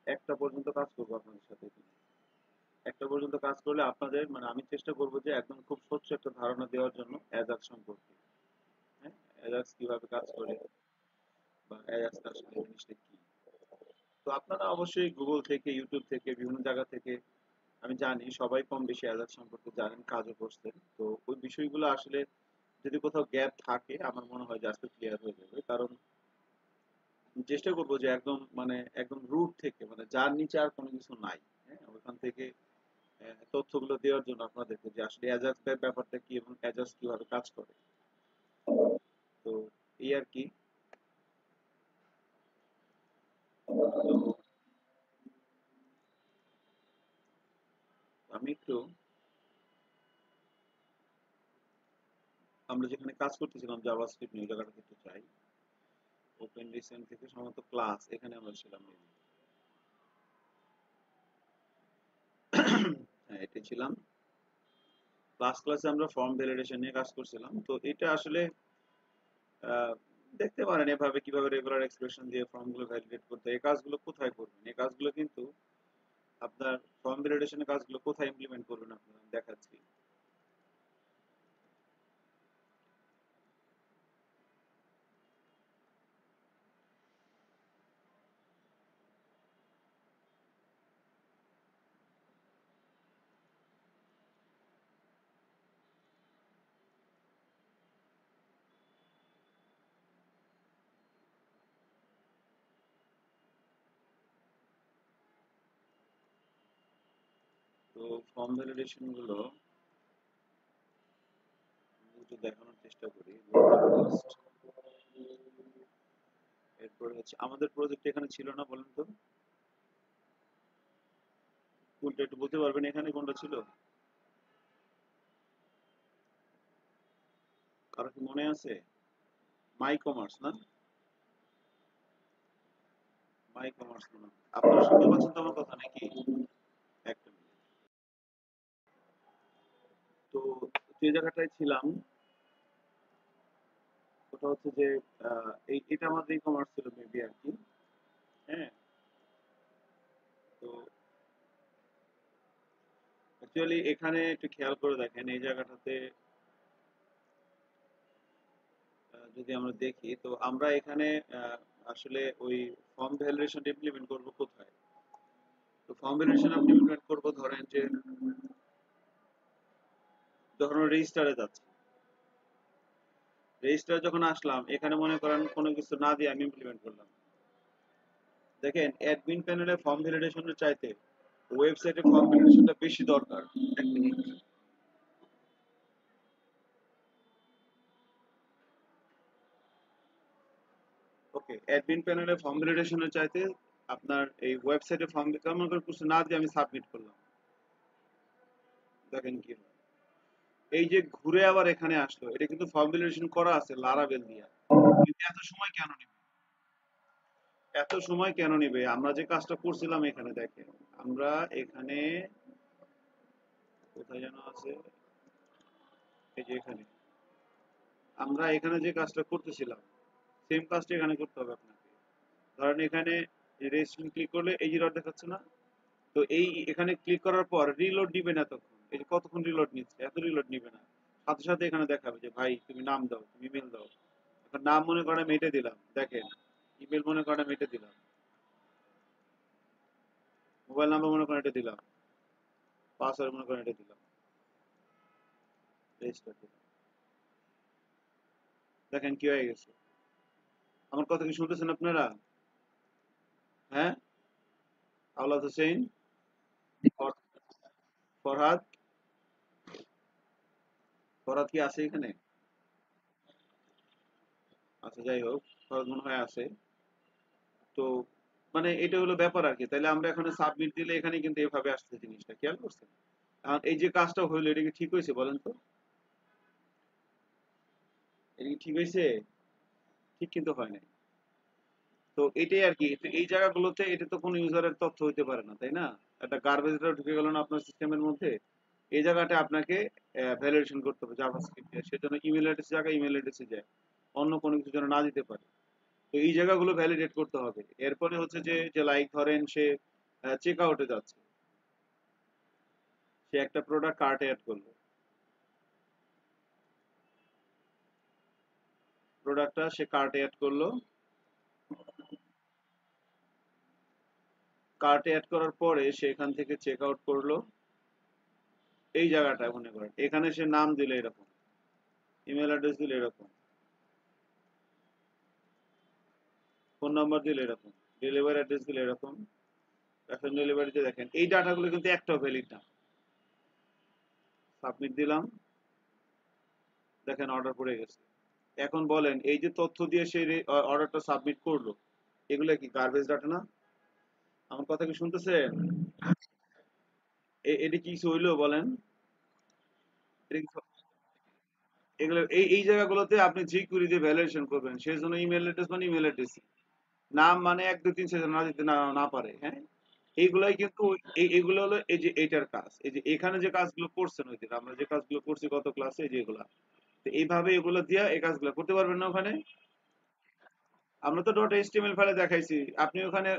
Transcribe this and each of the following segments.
একটা পর্যন্ত কাজ করবো আপনাদের সাথে এখানে। একটা পর্যন্ত কাজ করলে আপনাদের মানে আমি চেষ্টা করবো যে একদম খুব স্বচ্ছ একটা ধারণা দেওয়ার জন্য অ্যাজাক্স সম্পর্কে। হ্যাঁ, অ্যাজাক্স কিভাবে কাজ করে বা অ্যাজাক্স আসলে জিনিসটা কি। তো আপনারা অবশ্যই গুগল থেকে, ইউটিউব থেকে, বিভিন্ন জায়গা থেকে, আমি জানি সবাই কম বেশি অ্যাজাক্স সম্পর্কে জানেন, কাজও করছেন। তো ওই বিষয়গুলো আসলে যদি কোথাও গ্যাপ থাকে আমার মনে হয় যে আস্তে ক্লিয়ার হয়ে যাবে। কারণ চেষ্টা করবো যে একদম মানে একদম রুট থেকে, মানে যার নিচে আর কোনো কিছু নাই, হ্যাঁ, ওখান থেকে তথ্যগুলো দেওয়ার জন্য আপনাদেরকে যে আসলে অ্যাজাক্স এর ব্যাপারটা কি এবং অ্যাজাক্স কিভাবে কাজ করে। তো এই আর কি। তো আমি একটু আমরা যেখানে কাজ করতেছিলাম জাভাস্ক্রিপ্ট নিয়ে, ওই জায়গাটাতে একটু চাই। ওপেন রিসেন্ট থেকে সম্ভবত ক্লাস এখানে আমরা ছিলাম maybe। হ্যাঁ, এটা ছিলাম ক্লাসে আমরা ফর্ম ভ্যালিডেশন নিয়ে কাজ করছিলাম। তো এটা আসলে আহ, দেখতে পারেন এভাবে কিভাবে রেগুলার এক্সপ্রেশন দিয়ে ফর্মগুলো ভ্যালিডেট করতে হয়। এই কাজগুলো কোথায় করবেন, এই কাজগুলো কিন্তু আপনার ফর্ম ভ্যালিডেশনের কাজগুলো কোথায় ইমপ্লিমেন্ট করবেন আপনারা আমি দেখাচ্ছি। তো ফর্ম ভ্যালিডেশন গুলো আমি একটু দেখানোর চেষ্টা করি। এরপরে হচ্ছে আমাদের প্রজেক্ট এখানে ছিল না বলেন তো, কোনটা একটু বলতে পারবেন এখানে কোনটা ছিল, কারো কি মনে আছে? মাই কমার্স না? মাই কমার্স না? আপনারা শুনতে পাচ্ছেন তো আমার কথা নাকি? একটা মিনিট। তো যে জায়গাটায় ছিলাম ওটা হচ্ছে যে এটা আমাদের ই কমার্স ছিল মেবি আর কি। হ্যাঁ। তো অ্যাকচুয়ালি এখানে একটু খেয়াল করে দেখেন এই জায়গাটাতে যদি আমরা দেখি তো আমরা এখানে আসলে ওই ফর্ম ভ্যালিডেশন ইমপ্লিমেন্ট করব কোথায়। তো ফর্ম ভ্যালিডেশন আপনি ইমপ্লিমেন্ট করব ধরেন যে যখন রেজিস্টারে যাচ্ছি, রেজিস্টার যখন আসলাম এখানে মনে করেন কোনো কিছু না দিয়ে আমি ইমপ্লিমেন্ট করলাম। দেখেন অ্যাডমিন প্যানেলে ফর্ম ভ্যালিডেশনের চাইতে ওয়েবসাইটে ফর্ম ভ্যালিডেশনটা বেশি দরকার। এক মিনিট। ওকে, অ্যাডমিন প্যানেলে ফর্ম ভ্যালিডেশনের চাইতে আপনার এই ওয়েবসাইটে ফর্ম কেমন করে কিছু না দিয়ে আমি সাবমিট করলাম, দেখেন কি হয়। এই যে ঘুরে আবার এখানে আসলো, এটা কিন্তু ফর্ম ভ্যালিডেশন করা আছে লারাভেল দিয়ে, কিন্তু এত সময় কেন নিবে? এত সময় কেন নিবে? আমরা যে কাজটা করছিলাম এখানে দেখেন, আমরা এখানে কোথায় যেন আছে, এই যে এখানে আমরা এখানে যে কাজটা করতেছিলাম সেম কাজটা এখানে করতে হবে আপনাকে। ধরেন এখানে রেজিস্ট্রেশন ক্লিক করলে এই যে ডট দেখাচ্ছে না, তো এই এখানে ক্লিক করার পর রিলোড নিবে না তখন। এই যে কতক্ষণ রিলোড নিচ্ছে, এত রিলোড নিবে না। সাথে সাথে এখানে দেখাবে যে ভাই তুমি নাম দাও, তুমি ইমেল দাও। এখন নাম মনে করেন আমি এটা দিলাম, দেখেন। ইমেল মনে করেন আমি এটা দিলাম, মোবাইল নাম্বার মনে করেন এটা দিলাম, পাসওয়ার্ড মনে করেন এটা দিলাম, রেজিস্টার দিলাম। দেখেন কি হয়ে গেছে। আমার কথা কি শুনতেছেন আপনারা? হ্যাঁ, আওলাদ হোসেন, ফর- ফরহাদ, ফরহাদ কি আছে এখানে? আচ্ছা যাই হোক, ফরহাদ মনে হয় আছে। তো মানে এটা হলো ব্যাপার আর কি। তাহলে আমরা এখানে সাবমিট দিলে এখানে কিন্তু এভাবে আসছে, জিনিসটা খেয়াল করছেন? এখন এই যে কাজটা হইলো এটা কি ঠিক হয়েছে বলেন তো? এটা কি ঠিক হয়েছে? ঠিক কিন্তু হয় নাই। তো এটাই আর কি। তো এই জায়গাগুলোতে এটা তো কোনো ইউজারের তথ্য হইতে পারে না, তাই না? একটা গার্বেজ ঢুকে গেল না আপনার সিস্টেমের মধ্যে, এই জায়গাটা আপনাকে ভ্যালিডেশন করতে হবে জাভাস্ক্রিপ্ট দিয়ে। সেজন্য ইমেল অ্যাড্রেস জায়গায় ইমেল অ্যাড্রেসে যায়, অন্য কোনো কিছু যেন না দিতে পারে। তো এই জায়গাগুলো ভ্যালিডেট করতে হবে। এরপরে হচ্ছে যে যে লাইক ধরেন সে চেক আউটে যাচ্ছে, সে একটা প্রোডাক্ট কার্টে অ্যাড করলো, প্রোডাক্টটা সে কার্টে অ্যাড করলো, কার্টে অ্যাড করার পরে সে এখান থেকে চেক আউট করলো, এই জায়গাটায় মনে করেন এখানে সে নাম দিলে এরকম, ইমেল অ্যাড্রেস দিলে এরকম, ফোন নাম্বার দিলে এরকম, ডেলিভারি অ্যাড্রেস দিলে এরকম, ক্যাশ অন ডেলিভারিতে দেখেন এই ডাটাগুলো কিন্তু একটাও ভ্যালিড না। সাবমিট দিলাম, দেখেন অর্ডার পড়ে গেছে। এখন বলেন এই যে তথ্য দিয়ে সে অর্ডারটা সাবমিট করলো, এগুলো কি গার্বেজ ডাটা না? আমার কথা কি শুনতেছেন? এটি কি কিছু হইলো বলেন? এগুলো এই এই জায়গাগুলোতে আপনি যে কুড়ি দিয়ে ভ্যালুয়েশন করবেন, সেই জন্য ইমেল অ্যাড্রেস মানে ইমেল অ্যাড্রেস, নাম মানে 1 2 3 4 না দিতে না না পারে, হ্যাঁ। এইগুলাই কিন্তু এইগুলো হলো এই যে এইটার কাজ, এই যে এখানে যে কাজগুলো করছেন ওই দিন আমরা যে কাজগুলো করছি গত ক্লাসে যেগুলা, তো এইভাবে এগুলো দিয়ে এই কাজগুলো করতে পারবেন না ওখানে। আমরা তো ডট এইচটিএমএল ফাইলে দেখাইছি, আপনি ওখানে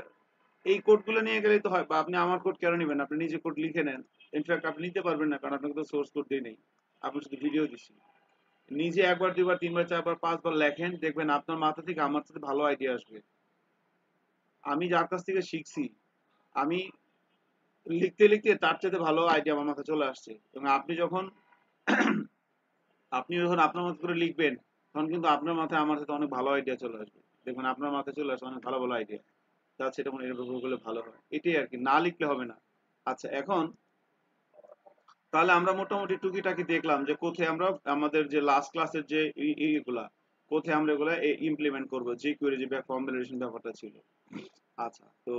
এই কোডগুলো নিয়ে গেলেই তো হয়, বা আপনি আমার কোড কেন নেবেন, আপনি নিজে কোড লিখে নেন। ইনফ্যাক্ট আপনি নিতে পারবেন না, কারণ আপনাকে তো সোর্স কোড দিয়ে নেই, আপনি শুধু ভিডিও দিচ্ছি। নিজে একবার দুইবার তিনবার চারবার পাঁচবার লেখেন, দেখবেন আপনার মাথা থেকে আমার সাথে ভালো আইডিয়া আসবে। আমি যার কাছ থেকে শিখছি, আমি লিখতে লিখতে তার চাইতে ভালো আইডিয়া আমার মাথায় চলে আসছে, এবং আপনি যখন আপনার মতো করে লিখবেন, তখন কিন্তু আপনার মাথায় আমার সাথে অনেক ভালো আইডিয়া চলে আসবে, দেখবেন আপনার মাথায় চলে আসবে অনেক ভালো ভালো আইডিয়া। তা সেটা মনে এরকম করলে ভালো হয়, এটাই আর কি, না লিখলে হবে না। আচ্ছা, এখন তাহলে আমরা মোটামুটি টুকিটাকি দেখলাম যে কোথায় আমরা আমাদের যে লাস্ট ক্লাসের যে এইগুলা কোথায় আমরা এগুলা ইমপ্লিমেন্ট করবো, যে কোয়েরি যে ফর্ম ভ্যালিডেশন ব্যাপারটা ছিল। আচ্ছা, তো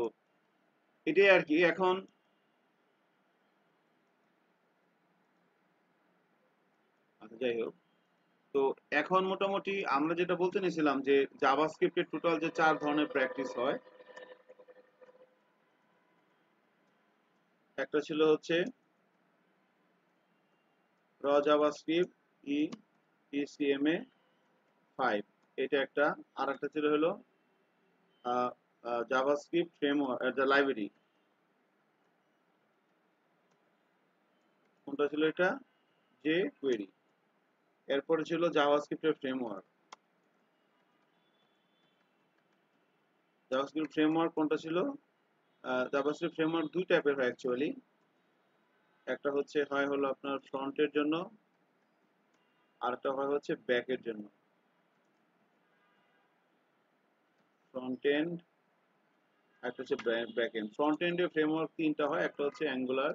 এটাই আর কি। এখন আচ্ছা, যাই হোক, তো এখন মোটামুটি আমরা যেটা বলতে নিয়েছিলাম যে জাভাস্ক্রিপ্টের টোটাল যে 4 ধরনের প্র্যাকটিস হয়, একটা ছিল হচ্ছে র জাভাস্ক্রিপ্ট ই টিসিএমএ 5, এটা একটা। আর একটা ছিল হলো জাভাস্ক্রিপ্ট ফ্রেমওয়ার্ক দ্য লাইব্রেরি, কোনটা ছিল এটা? যে কোয়েরি। এরপরে ছিল জাভাস্ক্রিপ্টের ফ্রেমওয়ার্ক, জাভাস্ক্রিপ্ট ফ্রেমওয়ার্ক কোনটা ছিল? জাভাস্ক্রিপ্ট ফ্রেমওয়ার্ক দুই টাইপের হয় অ্যাকচুয়ালি, একটা হচ্ছে হয় হলো আপনার ফ্রন্টের জন্য, আর একটা হয় হচ্ছে ব্যাকের জন্য। ফ্রন্ট এন্ড, একটা হচ্ছে ব্যাক এন্ড। ফ্রন্ট এন্ডের ফ্রেমওয়ার্ক তিনটা হয়, একটা হচ্ছে অ্যাঙ্গুলার,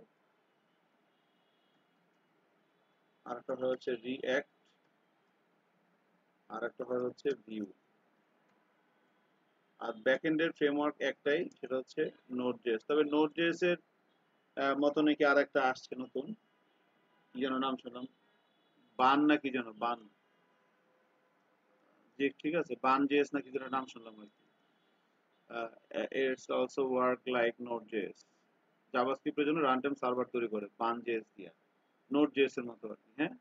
আর একটা হয় হচ্ছে রিঅ্যাক্ট, আর একটা হয় হচ্ছে ভিউ। আর ব্যাক এন্ডের ফ্রেমওয়ার্ক একটাই, সেটা হচ্ছে নোড.জেএস। তবে নোড.জেএস এর মতো নাকি আর একটা আসছে নতুন, কি যেন নাম শুনলাম, বান না কি যেন, বান, যে ঠিক আছে, বান জেএস না কি যেন নাম শুনলাম আর কি। ইটস অলসো ওয়ার্ক লাইক নোড.জেএস, জাভাস্ক্রিপ্টের জন্য রান টাইম সার্ভার তৈরি করে বান জেএস দিয়ে, নোড.জেএস এর মতো আর কি, হ্যাঁ।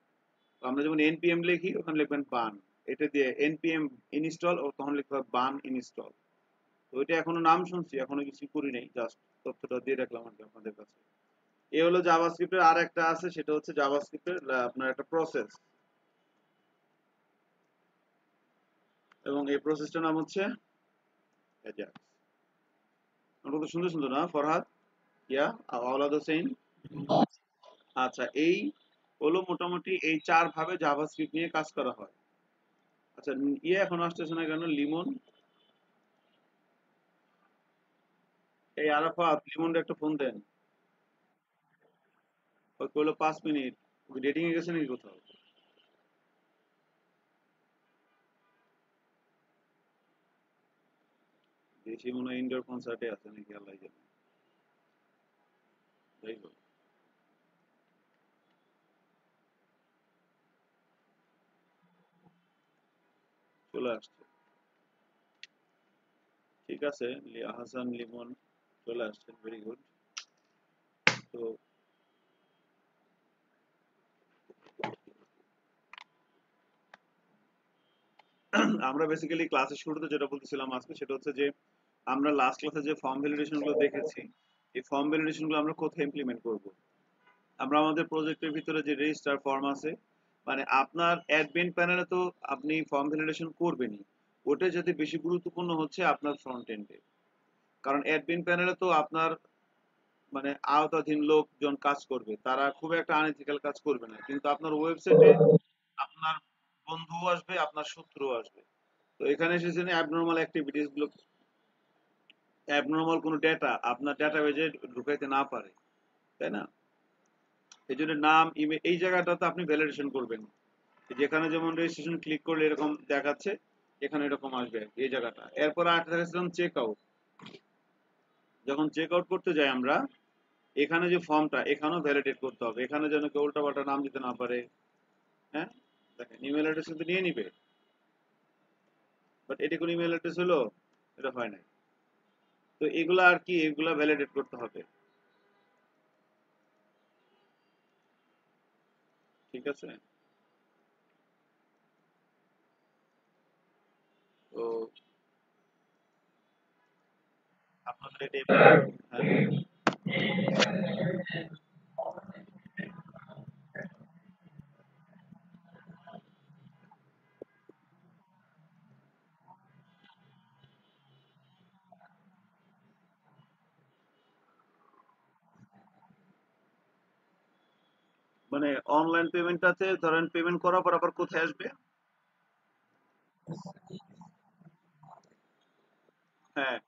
তো আমরা যেমন npm লিখি, ওখানে লিখবেন বান, এটা দিয়ে npm ইনস্টল, ও তখন লিখতে হবে বান ইনস্টল। তো এটা এখনো নাম শুনছি, এখনো কিছু করি নাই, জাস্ট তথ্যটা দিয়ে রাখলাম আর কি আপনাদের কাছে। এ হলো জাভাস্ক্রিপ্টের। আর একটা আছে, সেটা হচ্ছে জাভাস্ক্রিপ্টের আপনার একটা প্রসেস, এবং এই প্রসেসটার নাম হচ্ছে অ্যাজাক্স। আমরা তো সুন্দর সুন্দর না ফরহাদ, ইয়া আওলাদ হোসেন। আচ্ছা, এই হলো মোটামুটি এই 4 ভাবে জাভাস্ক্রিপ্ট নিয়ে কাজ করা হয়। আচ্ছা, ইয়ে এখন আসতেছে না কেন, লিমন? এই আরাফাত, লিমনকে একটা ফোন দেন। ওই কইলো 5 মিনিট, ডেটিং এ গেছে নাকি কোথাও? দেশি মনে হয় ইনডোর কনসার্টে আছে নাকি, আল্লাহ জানে। যাই হোক, চলে আসছে, ঠিক আছে। লিয়া হাসান, লিমন চলে আসছেন, ভেরি গুড। তো আমরা বেসিক্যালি ক্লাসের শুরুতে যেটা বলতেছিলাম আজকে, সেটা হচ্ছে যে আমরা লাস্ট ক্লাসে যে ফর্ম ভ্যালিডেশন গুলো দেখেছি, এই ফর্ম ভ্যালিডেশন গুলো আমরা কোথায় ইমপ্লিমেন্ট করব? আমরা আমাদের প্রজেক্টের ভিতরে যে রেজিস্টার ফর্ম আছে, মানে আপনার অ্যাডমিন প্যানেলে তো আপনি ফর্ম ভ্যালিডেশন করবেনই, ওটা যেতে বেশি গুরুত্বপূর্ণ হচ্ছে আপনার ফ্রন্ট এন্ডে। কারণ অ্যাডমিন প্যানেলে তো আপনার মানে আওতাধীন লোকজন কাজ করবে, তারা খুব একটা আনএথিক্যাল কাজ করবে না, কিন্তু আপনার ওয়েবসাইটে আপনার বন্ধুও আসবে, আপনার শত্রুও আসবে। তো এখানে এসেছে অ্যাবনর্মাল অ্যাক্টিভিটিস গুলো, অ্যাবনর্মাল কোনো ডেটা আপনার ডেটাবেজে ঢুকাইতে না পারে, তাই না? এই জন্য নাম, ইমেল, এই জায়গাটাতে আপনি ভ্যালিডেশন করবেন। যেখানে যেমন রেজিস্ট্রেশন ক্লিক করলে এরকম দেখাচ্ছে, এখানে এরকম আসবে এই জায়গাটা। এরপর আরেকটা দেখাচ্ছিলাম চেক আউট। যখন চেক আউট করতে যাই আমরা, এখানে যে ফর্মটা এখানেও ভ্যালিডেট করতে হবে, এখানে যেন কেউ উল্টাপাল্টা নাম দিতে না পারে। হ্যাঁ, দেখেন ইমেল অ্যাড্রেস কিন্তু নিয়ে নিবে, বাট এটি কোন ইমেল অ্যাড্রেস হলো? এটা হয় না। তো এগুলা আর কি, এগুলা ভ্যালিডেট করতে হবে। ঠিক আছে? তো আপনাদের এটা হ্যাঁ, মানে অনলাইন পেমেন্টটাতে ধরেন পেমেন্ট করার পর আবার কোথায় আসবে? হ্যাঁ,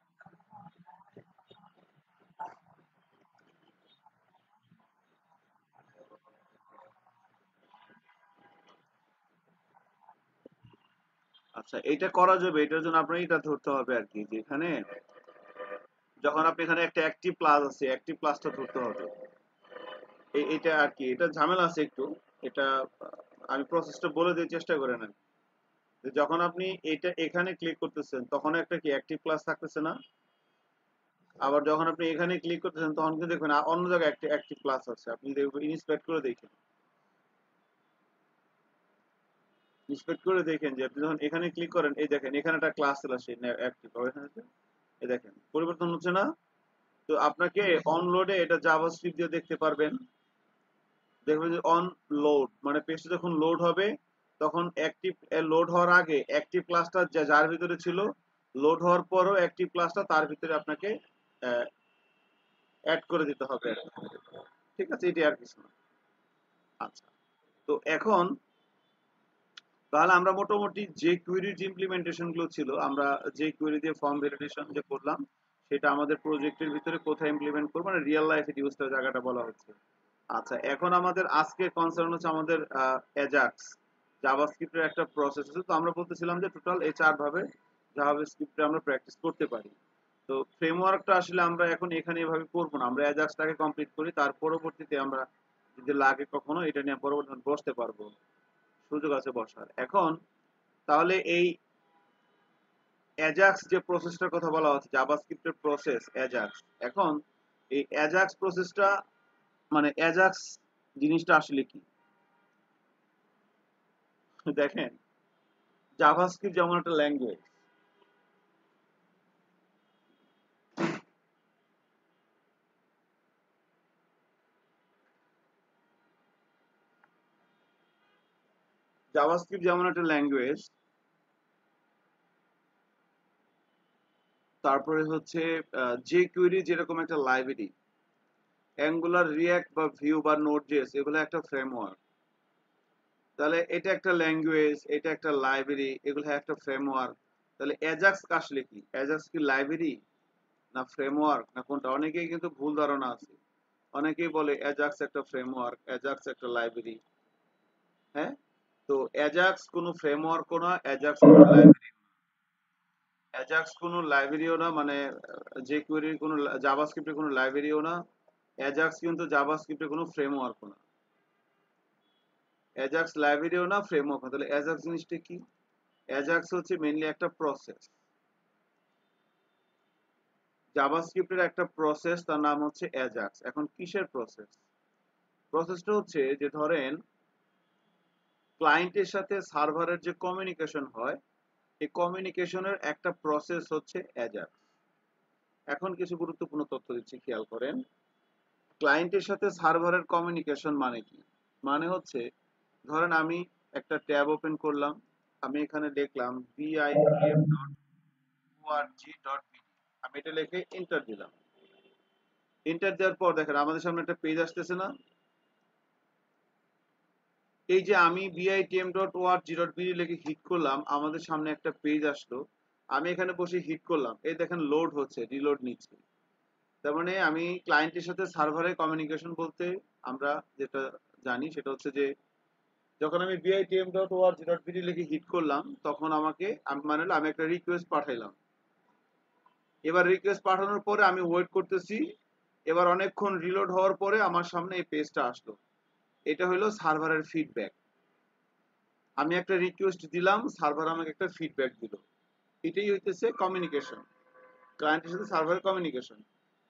আচ্ছা, এটা করা যাবে। এটার জন্য আপনার এটা ধরতে হবে আর কি, যে এখানে যখন আপনি এখানে একটা অ্যাক্টিভ প্লাস আছে, অ্যাক্টিভ প্লাসটা ধরতে হবে। এটা আর কি, এটা ঝামেলা আছে একটু। এটা আমি প্রসেসটা বলে দিয়ে চেষ্টা করে নেন। যখন আপনি এটা এখানে ক্লিক করতেছেন তখন একটা কি অ্যাক্টিভ প্লাস থাকতেছে না? আবার যখন আপনি এখানে ক্লিক করতেছেন তখন কিন্তু দেখবেন অন্য জায়গায় একটা অ্যাক্টিভ প্লাস আছে। আপনি দেখবেন ইন্সপেক্ট করে দেখেন, ইন্সপেক্ট করে দেখেন যে আপনি যখন এখানে ক্লিক করেন, এই দেখেন এখানে একটা ক্লাস চলে আসে অ্যাক্টিভ, এখানে এই দেখেন পরিবর্তন হচ্ছে না? তো আপনাকে অনলোডে এটা জাভাস্ক্রিপ্ট দিয়ে দেখতে পারবেন। দেখবেন যে অন লোড মানে পেজটা যখন লোড হবে, তখন অ্যাক্টিভ লোড হওয়ার আগে অ্যাক্টিভ ক্লাসটা যার ভিতরে ছিল, লোড হওয়ার পরও অ্যাক্টিভ ক্লাসটা তার ভিতরে আপনাকে অ্যাড করে দিতে হবে। ঠিক আছে, এটি আর কিছু না। আচ্ছা, তো এখন তাহলে আমরা মোটামুটি যে কুয়েরির যে ইমপ্লিমেন্টেশন গুলো ছিল, আমরা যে কুয়েরি দিয়ে ফর্ম ভ্যালিডেশন যে করলাম, সেটা আমাদের প্রজেক্টের ভিতরে কোথায় ইমপ্লিমেন্ট করবো, মানে রিয়েল লাইফে ইউজ করার জায়গাটা বলা হচ্ছে। আচ্ছা, এখন আমাদের আজকে কনসার্ন হচ্ছে আমাদের অ্যাজাক্স জাভাস্ক্রিপ্টের একটা প্রসেস আছে। তো আমরা বলতেছিলাম যে টোটাল এই চার ভাবে জাভাস্ক্রিপ্টে আমরা প্র্যাকটিস করতে পারি। তো ফ্রেমওয়ার্কটা আসলে আমরা এখন এখানে এভাবে করবো না, আমরা অ্যাজাক্সটাকে কমপ্লিট করি, তার পরবর্তীতে আমরা যদি লাগে কখনো এটা নিয়ে পরবর্তীতে বসতে পারবো, সুযোগ আছে বসার। এখন তাহলে এই অ্যাজাক্স যে প্রসেসটার কথা বলা হচ্ছে, জাভাস্ক্রিপ্টের প্রসেস অ্যাজাক্স, এখন এই অ্যাজাক্স প্রসেসটা মানে অ্যাজাক্স জিনিসটা আসলে কি? দেখেন, জাভাস্ক্রিপ্ট যেমন একটা ল্যাঙ্গুয়েজ, জাভাস্ক্রিপ্ট যেমন একটা ল্যাঙ্গুয়েজ, তারপরে হচ্ছে যে কুয়েরি যেরকম একটা লাইব্রেরি, অ্যাঙ্গুলার, রিঅ্যাক্ট বা ভিউ বা নোড জেএস এগুলো একটা ফ্রেমওয়ার্ক। তাহলে এটা একটা ল্যাঙ্গুয়েজ, এটা একটা লাইব্রেরি, এগুলো একটা ফ্রেমওয়ার্ক। তাহলে অ্যাজাক্স আসলে কি? অ্যাজাক্স কি লাইব্রেরি না ফ্রেমওয়ার্ক না কোনটা? অনেকেই কিন্তু ভুল ধারণা আছে। অনেকেই বলে অ্যাজাক্স একটা ফ্রেমওয়ার্ক, অ্যাজাক্স একটা লাইব্রেরি। হ্যাঁ, তো অ্যাজাক্স কোনো ফ্রেমওয়ার্কও না, অ্যাজাক্স কোনো লাইব্রেরি, অ্যাজাক্স কোনো লাইব্রেরিও না, মানে যে কোয়েরির কোনো জাভাস্ক্রিপ্টের কোনো লাইব্রেরিও না। অ্যাজাক্স কিন্তু জাভাস্ক্রিপ্টের কোনো ফ্রেমওয়ার্কও না। অ্যাজাক্স লাইব্রেরিও না, ফ্রেমওয়ার্ক না। তাহলে অ্যাজাক্স জিনিসটা কি? অ্যাজাক্স হচ্ছে মেইনলি একটা প্রসেস, জাভাস্ক্রিপ্টের একটা প্রসেস, তার নাম হচ্ছে অ্যাজাক্স। এখন কিসের প্রসেস? প্রসেসটা হচ্ছে যে ধরেন ক্লায়েন্টের সাথে সার্ভারের যে কমিউনিকেশন হয়, এই কমিউনিকেশনের একটা প্রসেস হচ্ছে অ্যাজাক্স। এখন কিছু গুরুত্বপূর্ণ তথ্য দিচ্ছি, খেয়াল করেন। ক্লায়েন্টের সাথে সার্ভারের কমিউনিকেশন মানে কি? মানে হচ্ছে, ধরেন আমি একটা ট্যাব ওপেন করলাম, আমি এখানে লিখলাম bitm.org.bd, আমি এটা লিখে এন্টার দিলাম। এন্টার দেওয়ার পর দেখেন আমাদের সামনে একটা পেজ আসতেছে না? এই যে আমি bitm.org.bd লিখে হিট করলাম, আমাদের সামনে একটা পেজ আসলো। আমি এখানে বসে হিট করলাম, এই দেখেন লোড হচ্ছে, রিলোড নিচ্ছে। তার মানে আমি ক্লায়েন্টের সাথে সার্ভারের কমিউনিকেশন বলতে আমরা যেটা জানি সেটা হচ্ছে যে, যখন আমি bitm.org.bd লিখে হিট করলাম, তখন মানে হলো আমি একটা রিকোয়েস্ট পাঠাইলাম। এবার রিকোয়েস্ট পাঠানোর পরে আমি ওয়েট করতেছি, এবার অনেকক্ষণ রিলোড হওয়ার পরে আমার সামনে এই পেজটা আসলো। এটা হলো সার্ভারের ফিডব্যাক। আমি একটা রিকোয়েস্ট দিলাম, সার্ভার আমাকে একটা ফিডব্যাক দিল। এটাই হইতেছে কমিউনিকেশন, ক্লায়েন্টের সাথে সার্ভারের কমিউনিকেশন।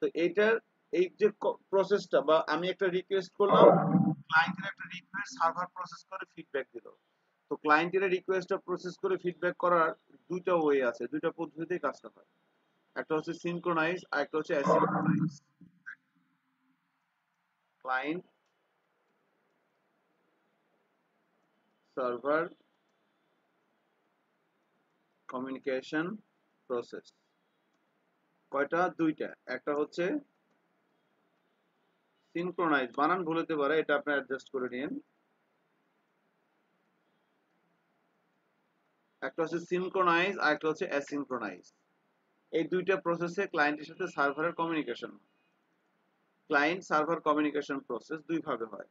তো এইটার এই যে প্রসেসটা, বা আমি একটা রিকোয়েস্ট করলাম, ক্লায়েন্টের একটা রিকোয়েস্ট সার্ভার প্রসেস করে ফিডব্যাক দিল। তো ক্লায়েন্টের রিকোয়েস্টটা প্রসেস করে ফিডব্যাক করার দুইটা ওয়ে আছে, দুইটা পদ্ধতিতেই কাজটা হয়। একটা হচ্ছে সিনক্রোনাইজ আর একটা হচ্ছে asynchronise. Client server communication process কয়টা? দুইটা। একটা হচ্ছে সিনক্রোনাইজ, বানান ভুল হতে পারে, এটা আপনি অ্যাডজাস্ট করে নিন। একটা হচ্ছে সিনক্রোনাইজ আর একটা হচ্ছে অ্যাসিনক্রোনাইজ। এই দুইটা প্রসেসে ক্লায়েন্টের সাথে সার্ভারের communication, client server communication process দুই ভাবে হয়,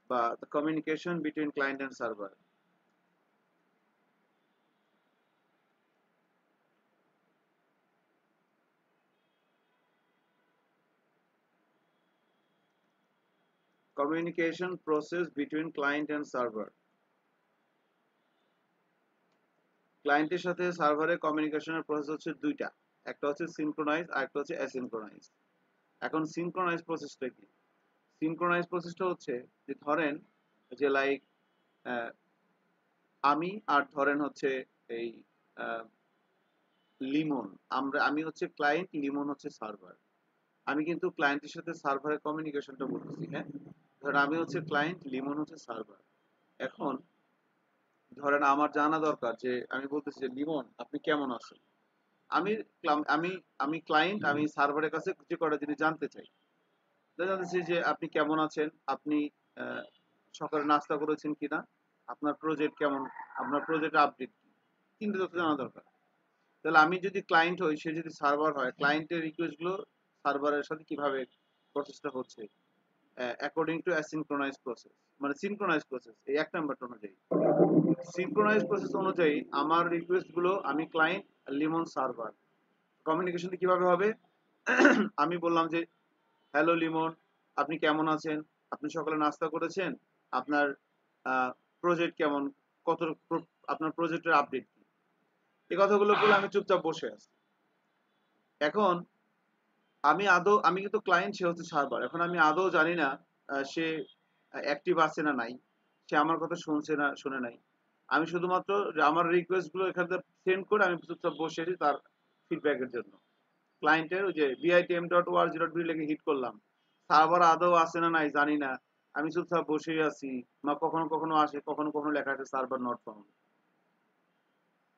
বা communication between client and server. Communication process between client and server, ক্লায়েন্টের সাথে সার্ভারের কমিউনিকেশনের প্রসেস হচ্ছে দুইটা, একটা হচ্ছে সিনক্রোনাইজ আর একটা হচ্ছে অ্যাসিনক্রোনাইজ। এখন সিনক্রোনাইজ প্রসেসটা কি? সিনক্রোনাইজ প্রসেসটা হচ্ছে যে, ধরেন যে লাইক আমি আর ধরেন হচ্ছে এই লিমন, আমি হচ্ছে ক্লায়েন্ট, লিমন হচ্ছে সার্ভার। আমি কিন্তু ক্লায়েন্টের সাথে সার্ভারের কমিউনিকেশনটা বলতেছি, হ্যাঁ। ধরেন আমি হচ্ছে ক্লায়েন্ট, লিমন হচ্ছে সার্ভার। এখন ধরেন আমার জানা দরকার যে, আমি বলতেছি যে লিমন আপনি কেমন আছেন। আমি আমি আমি ক্লায়েন্ট, আমি সার্ভারের কাছে যে কটা জিনিস জানতে চাই। জানতেছি যে আপনি কেমন আছেন, আপনি আহ, সকালে নাস্তা করেছেন কিনা, আপনার প্রজেক্ট কেমন, আপনার প্রজেক্ট আপডেট কি, তিনটে তথ্য জানা দরকার। তাহলে আমি যদি ক্লায়েন্ট হই, সে যদি সার্ভার হয়, ক্লায়েন্টের রিকোয়েস্ট গুলো সার্ভারের সাথে কিভাবে প্রসেসটা হচ্ছে, অ্যাকর্ডিং টু অ্যাসিনক্রোনাইজ প্রসেস, মানে সিনক্রোনাইজ প্রসেস, এই এক নাম্বারটা অনুযায়ী। সিনক্রোনাইজ প্রসেস অনুযায়ী আমার রিকোয়েস্ট গুলো, আমি ক্লায়েন্ট, লিমন সার্ভার, কমিউনিকেশন কিভাবে হবে? আমি বললাম যে, হ্যালো লিমন, আপনি কেমন আছেন, আপনি সকালে নাস্তা করেছেন, আপনার প্রজেক্ট কেমন, কত আপনার প্রজেক্টের আপডেট কি। এই কথাগুলো বলে আমি চুপচাপ বসে আছি। এখন আমি কিন্তু ক্লায়েন্ট, সে হচ্ছে সার্ভার। এখন আমি আদৌ জানি না সে অ্যাক্টিভ আছে না নাই, সে আমার কথা শুনছে না শুনে নাই। আমি শুধুমাত্র আমার রিকোয়েস্ট গুলো এখানে সেন্ড করে আমি চুপচাপ বসে আছি তার ফিডব্যাকের জন্য। ক্লায়েন্টের ওই যে bitm.org.bd লিখে হিট করলাম, সার্ভার আদৌ আছে না নাই জানি না, আমি চুপচাপ বসেই আছি। বা কখনো কখনো আসে, কখনো কখনো লেখা আছে সার্ভার নট ফাউন্ড।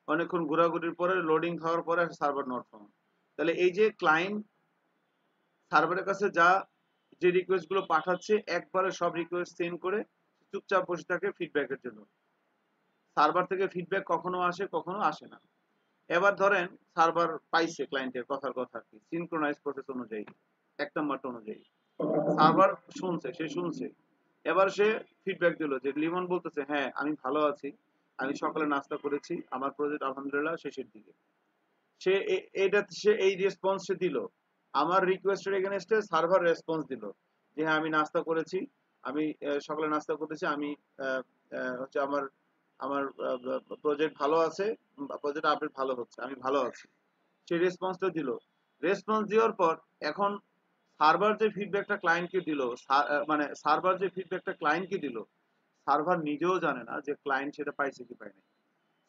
অনেকক্ষণ ঘোরাঘুরির পরে, লোডিং খাওয়ার পরে সার্ভার নট ফাউন্ড। তাহলে এই যে ক্লায়েন্ট সার্ভারের কাছে যে রিকোয়েস্ট গুলো পাঠাচ্ছে, একবারে সব রিকোয়েস্ট সেন্ড করে চুপচাপ বসে থাকে ফিডব্যাকের জন্য। সার্ভার থেকে ফিডব্যাক কখনো আসে, কখনো আসে না। এবার ধরেন সার্ভার পাইছে ক্লায়েন্টের কথার কথা আর কি, সিনক্রোনাইজ প্রসেস অনুযায়ী, এক নাম্বারটা অনুযায়ী সার্ভার শুনছে, সে শুনছে। এবার সে ফিডব্যাক দিল যে, লিমন বলতেছে হ্যাঁ আমি ভালো আছি, আমি সকালে নাস্তা করেছি, আমার প্রজেক্ট আলহামদুলিল্লাহ শেষের দিকে। সে এই রেসপন্স সে দিল। আমার রিকোয়েস্টের এগেনস্টে সার্ভার রেসপন্স দিল যে, হ্যাঁ আমি নাস্তা করেছি, আমি সকালে নাস্তা করেছি, আমি হচ্ছে আমার আমার প্রজেক্ট ভালো আছে, প্রজেক্ট আপডেট ভালো হচ্ছে, আমি ভালো আছি। সে রেসপন্সটা দিল। রেসপন্স দেওয়ার পর এখন সার্ভার যে ফিডব্যাকটা ক্লায়েন্টকে দিল, মানে সার্ভার যে ফিডব্যাকটা ক্লায়েন্টকে দিল, সার্ভার নিজেও জানে না যে ক্লায়েন্ট সেটা পাইছে কি পায় নাই।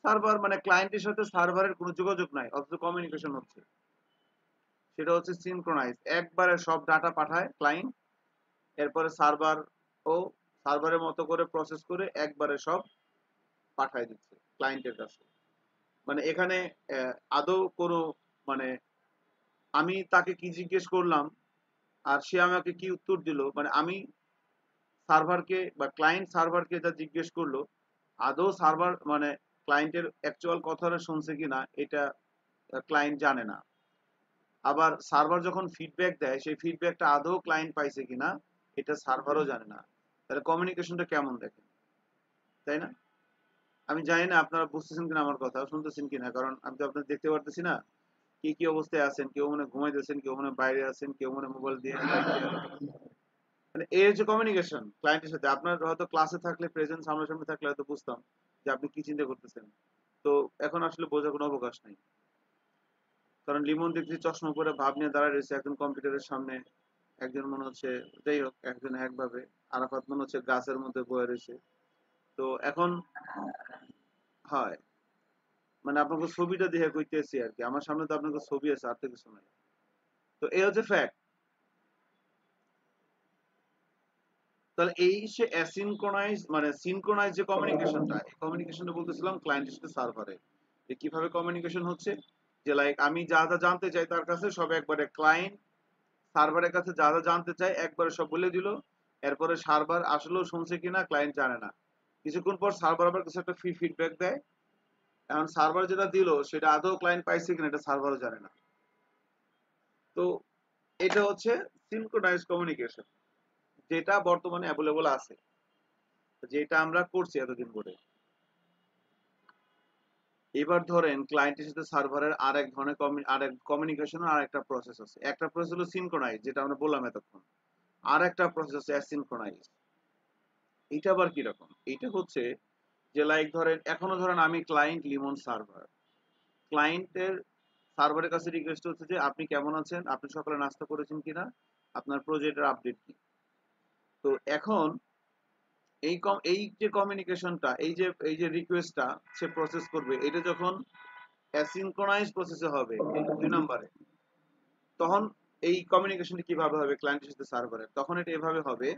সার্ভার মানে ক্লায়েন্টের সাথে সার্ভারের কোনো যোগাযোগ নাই, অথচ কমিউনিকেশন হচ্ছে। সেটা হচ্ছে সিনক্রোনাইজ, একবারে সব ডাটা পাঠায় ক্লায়েন্ট, এরপরে সার্ভার ও সার্ভারের মতো করে প্রসেস করে একবারে সব পাঠায় দিচ্ছে ক্লায়েন্টের কাছে। মানে এখানে আদৌ কোনো মানে আমি তাকে কি জিজ্ঞেস করলাম আর সে আমাকে কি উত্তর দিল, মানে আমি সার্ভারকে বা ক্লায়েন্ট সার্ভারকে যা জিজ্ঞেস করলো আদৌ সার্ভার মানে ক্লায়েন্টের অ্যাকচুয়াল কথাটা শুনছে কিনা এটা ক্লায়েন্ট জানে না। আবার সার্ভার যখন ফিডব্যাক দেয় সেই ফিডব্যাকটা আদৌ ক্লায়েন্ট পাইছে কিনা এটা সার্ভারও জানে না। তাহলে কমিউনিকেশনটা কেমন দেখেন, তাই না? আমি জানি না আপনারা বুঝতেছেন কিনা, আমার কথা শুনতেছেন কিনা, কারণ আমি তো আপনাদের দেখতে পারতেছি না কি কি অবস্থায় আছেন। কেউ মনে ঘুমাইতেছেন, কেউ মনে বাইরে আছেন, কেউ মনে মোবাইল দিয়ে লাইট দিয়ে। মানে এই হচ্ছে কমিউনিকেশন ক্লায়েন্টের সাথে। আপনার হয়তো ক্লাসে থাকলে প্রেজেন্ট সামনাসামনি থাকলে হয়তো বুঝতাম যে আপনি কি চিন্তা করতেছেন। তো এখন আসলে বোঝার কোনো অবকাশ নেই, কারণ লিমন দেখছি চশমা পরে ভাব নিয়ে দাঁড়ায় রয়েছে একজন কম্পিউটারের সামনে, একজন মনে হচ্ছে, যাই হোক একজন একভাবে, আরাফাত মনে হচ্ছে গাছের মধ্যে বয়ে রয়েছে। তো এখন হয় মানে আপনাকে ছবিটা দেখে কইতেছি আর কি, আমার সামনে তো আপনাকে ছবি আছে, আর তো কিছু নাই। তো এই হচ্ছে ফ্যাক্ট। তাহলে এই সে অ্যাসিনক্রোনাইজ মানে সিনক্রোনাইজ যে কমিউনিকেশনটা, এই কমিউনিকেশনটা বলতেছিলাম ক্লায়েন্টের সাথে সার্ভারে যে কিভাবে কমিউনিকেশন হচ্ছে। যে লাইক আমি যা যা জানতে চাই তার কাছে সব একবারে ক্লায়েন্ট সার্ভারের কাছে যা যা জানতে চাই একবারে সব বলে দিল। এরপরে সার্ভার আসলেও শুনছে কিনা ক্লায়েন্ট জানে না। কিছুক্ষণ পর সার্ভার আবার কিছু একটা ফিডব্যাক দেয়। এখন সার্ভার যেটা দিল সেটা আদৌ ক্লায়েন্ট পাইছে কিনা এটা সার্ভারও জানে না। তো এটা হচ্ছে সিনক্রোনাইজ কমিউনিকেশন, যেটা বর্তমানে অ্যাভেলেবল আছে, যেটা আমরা করছি এতদিন ধরে। এবার ধরেন ক্লায়েন্টের সাথে সার্ভারের আরেক ধরনের আরেক কমিউনিকেশনের আর একটা প্রসেস আছে। একটা প্রসেস হলো সিনক্রোনাইজ, যেটা আমরা বললাম এতক্ষণ। আর একটা প্রসেস আছে অ্যাসিনক্রোনাইজ। এটা আবার কি রকম? এটা হচ্ছে যে লাইক ধরেন এখনো ধরেন আমি ক্লায়েন্ট লিমন সার্ভার, ক্লায়েন্টের সার্ভারের কাছে রিকোয়েস্ট হচ্ছে যে আপনি কেমন আছেন, আপনি সকালে নাস্তা করেছেন কিনা, আপনার প্রজেক্টের আপডেট কি। তো এখন এই যে কমিউনিকেশনটা, এই যে রিকোয়েস্টটা সে প্রসেস করবে, এটা যখন অ্যাসিনক্রোনাইজ প্রসেসে হবে 2 নম্বরে, তখন এই কমিউনিকেশনটা কিভাবে হবে ক্লায়েন্টের সাথে সার্ভারের, তখন এটা এভাবে হবে।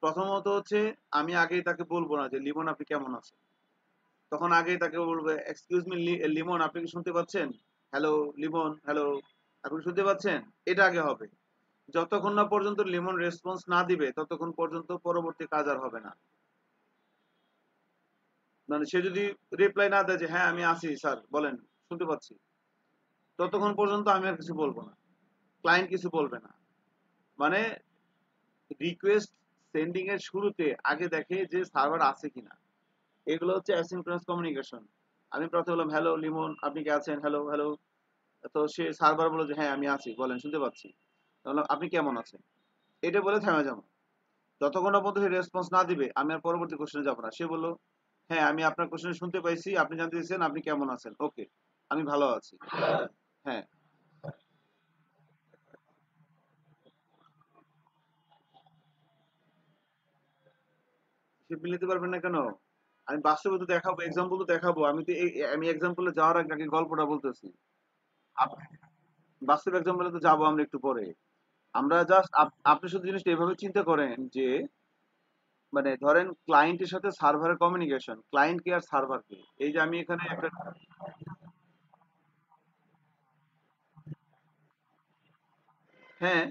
প্রথমত হচ্ছে আমি আগেই তাকে বলবো না যে লিমন আপনি কেমন আছেন, তখন আগেই তাকে বলবে এক্সকিউজ মি লিমন আপনি কি শুনতে পাচ্ছেন, হ্যালো লিমন, হ্যালো আপনি শুনতে পাচ্ছেন, এটা আগে হবে। যতক্ষণ না পর্যন্ত লিমন রেসপন্স না দিবে ততক্ষণ পর্যন্ত পরবর্তী কাজ আর হবে না। মানে সে যদি রিপ্লাই না দেয় যে হ্যাঁ আমি আছি স্যার বলেন শুনতে পাচ্ছি, ততক্ষণ পর্যন্ত আমি আর কিছু বলবো না, ক্লায়েন্ট কিছু বলবে না। মানে রিকোয়েস্ট সেন্ডিং এর শুরুতে আগে দেখে যে সার্ভার আছে কিনা। এগুলো হচ্ছে অ্যাসিনক্রোনাস কমিউনিকেশন। আমি প্রথমে বললাম হ্যালো লিমন আপনি কি আছেন, হ্যালো হ্যালো। তো সে সার্ভার বলল যে হ্যাঁ আমি আছি বলেন শুনতে পাচ্ছি। তাহলে আপনি কেমন আছেন, এটা বলে থেমে যাবো। যতক্ষণ না পর্যন্ত সে রেসপন্স না দিবে আমি আর পরবর্তী কোশ্চেনে যাবো না। সে বললো হ্যাঁ আমি আপনার কোশ্চেন শুনতে পাইছি, আপনি জানতে চাইছেন আপনি কেমন আছেন, ওকে আমি ভালো আছি। হ্যাঁ, সে মিলাতে পারবেন না কেন? আমি বাস্তবে তো দেখাবো, এক্সাম্পল তো দেখাবো। আমি এক্সাম্পলে যাওয়ার আগে আগে গল্পটা বলতেছি। আপ- বাস্তব এক্সাম্পলে তো যাবো আমরা একটু পরে। আমরা জাস্ট আপনি শুধু জিনিসটা এভাবে চিন্তা করেন যে মানে ধরেন ক্লায়েন্টের সাথে সার্ভারের কমিউনিকেশন, ক্লায়েন্ট কে আর সার্ভার কে। এই যে আমি এখানে একটা, হ্যাঁ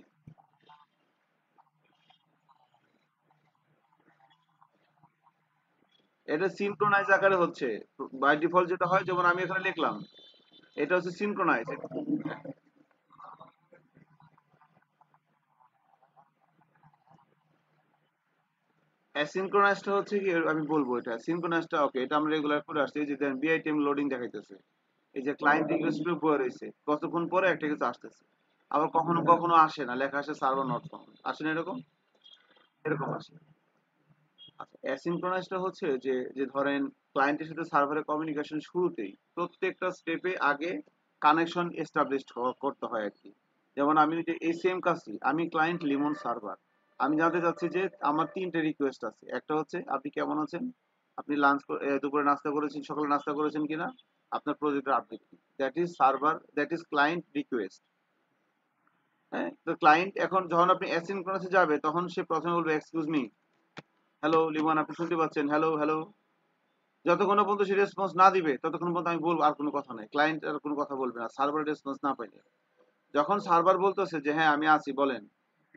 এটা সিনক্রোনাইজ আকারে হচ্ছে। বাই ডিফল্ট যেটা হয় যেমন আমি এখানে লিখলাম, এটা হচ্ছে সিনক্রোনাইজ। অ্যাসিনক্রোনাইজটা হচ্ছে কি আমি বলবো, এটা সিনক্রোনাইজটা ওকে এটা আমরা রেগুলার করে আসছি। এই যে দেন বিআইটিএম লোডিং দেখাইতেছে, এই যে ক্লায়েন্ট রিকোয়েস্ট গুলো বয়ে রয়েছে, কতক্ষণ পরে একটা কিছু আসতেছে। আবার কখনো কখনো আসে না, লেখা আসে সার্ভার নট ফাউন্ড, আসে না এরকম, এরকম আসে। আচ্ছা অ্যাসিনক্রোনাইজটা হচ্ছে যে যে ধরেন ক্লায়েন্টের সাথে সার্ভারের কমিউনিকেশন শুরুতেই প্রত্যেকটা স্টেপে আগে কানেকশন এস্টাবলিশ করতে হয় আর কি। যেমন আমি যে এই সেম কাজটি আমি ক্লায়েন্ট লিমন সার্ভার, আমি জানতে চাচ্ছি যে আমার 3টে রিকোয়েস্ট আছে। একটা হচ্ছে আপনি কেমন আছেন, আপনি লাঞ্চ, দুপুরে নাস্তা করেছেন, সকালে নাস্তা করেছেন কিনা, আপনার প্রজেক্টের আপডেট কি, that is server, that is client request. হ্যাঁ, তো ক্লায়েন্ট এখন যখন আপনি অ্যাসিনক্রোনাসে যাবে তখন সে প্রথমে বলবে এক্সকিউজ মি, হ্যালো লিমন, আপনি শুনতে পাচ্ছেন, হ্যালো হ্যালো। যতক্ষণ না পর্যন্ত সে রেসপন্স না দিবে ততক্ষণ পর্যন্ত আমি বলবো আর কোনো কথা নাই, ক্লায়েন্ট আর কোনো কথা বলবে না সার্ভার রেসপন্স না পাইলে। যখন সার্ভার বলতেছে যে হ্যাঁ আমি আছি বলেন,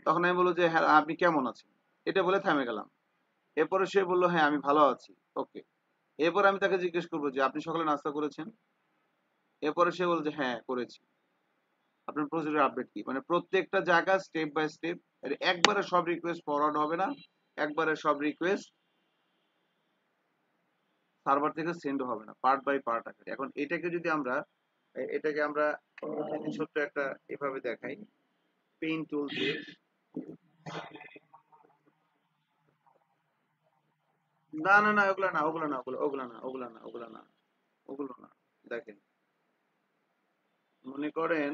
তখন আমি বলবো যে হ্যাঁ আপনি কেমন আছেন, এটা বলে থামে গেলাম। এরপরে সে বললো হ্যাঁ আমি ভালো আছি, ওকে। এরপর আমি তাকে জিজ্ঞেস করবো যে আপনি সকালে নাস্তা করেছেন, এরপরে সে বলছে হ্যাঁ করেছি, আপনার প্রসিডিউর আপডেট কি, মানে প্রত্যেকটা জায়গা স্টেপ বাই স্টেপ। একবারে সব রিকোয়েস্ট ফরওয়ার্ড হবে না, একবারে সব রিকোয়েস্ট সার্ভার থেকে সেন্ড হবে না, পার্ট বাই পার্ট আকারে। এখন এটাকে যদি আমরা এটাকে আমরা ছোট্ট একটা এভাবে দেখাই পেইন টুল দিয়ে। না না না, ওগুলা না, ওগুলা না, ওগুলা না, ওগুলা না, ওগুলা না, ওগুলো না। দেখেন, মনে করেন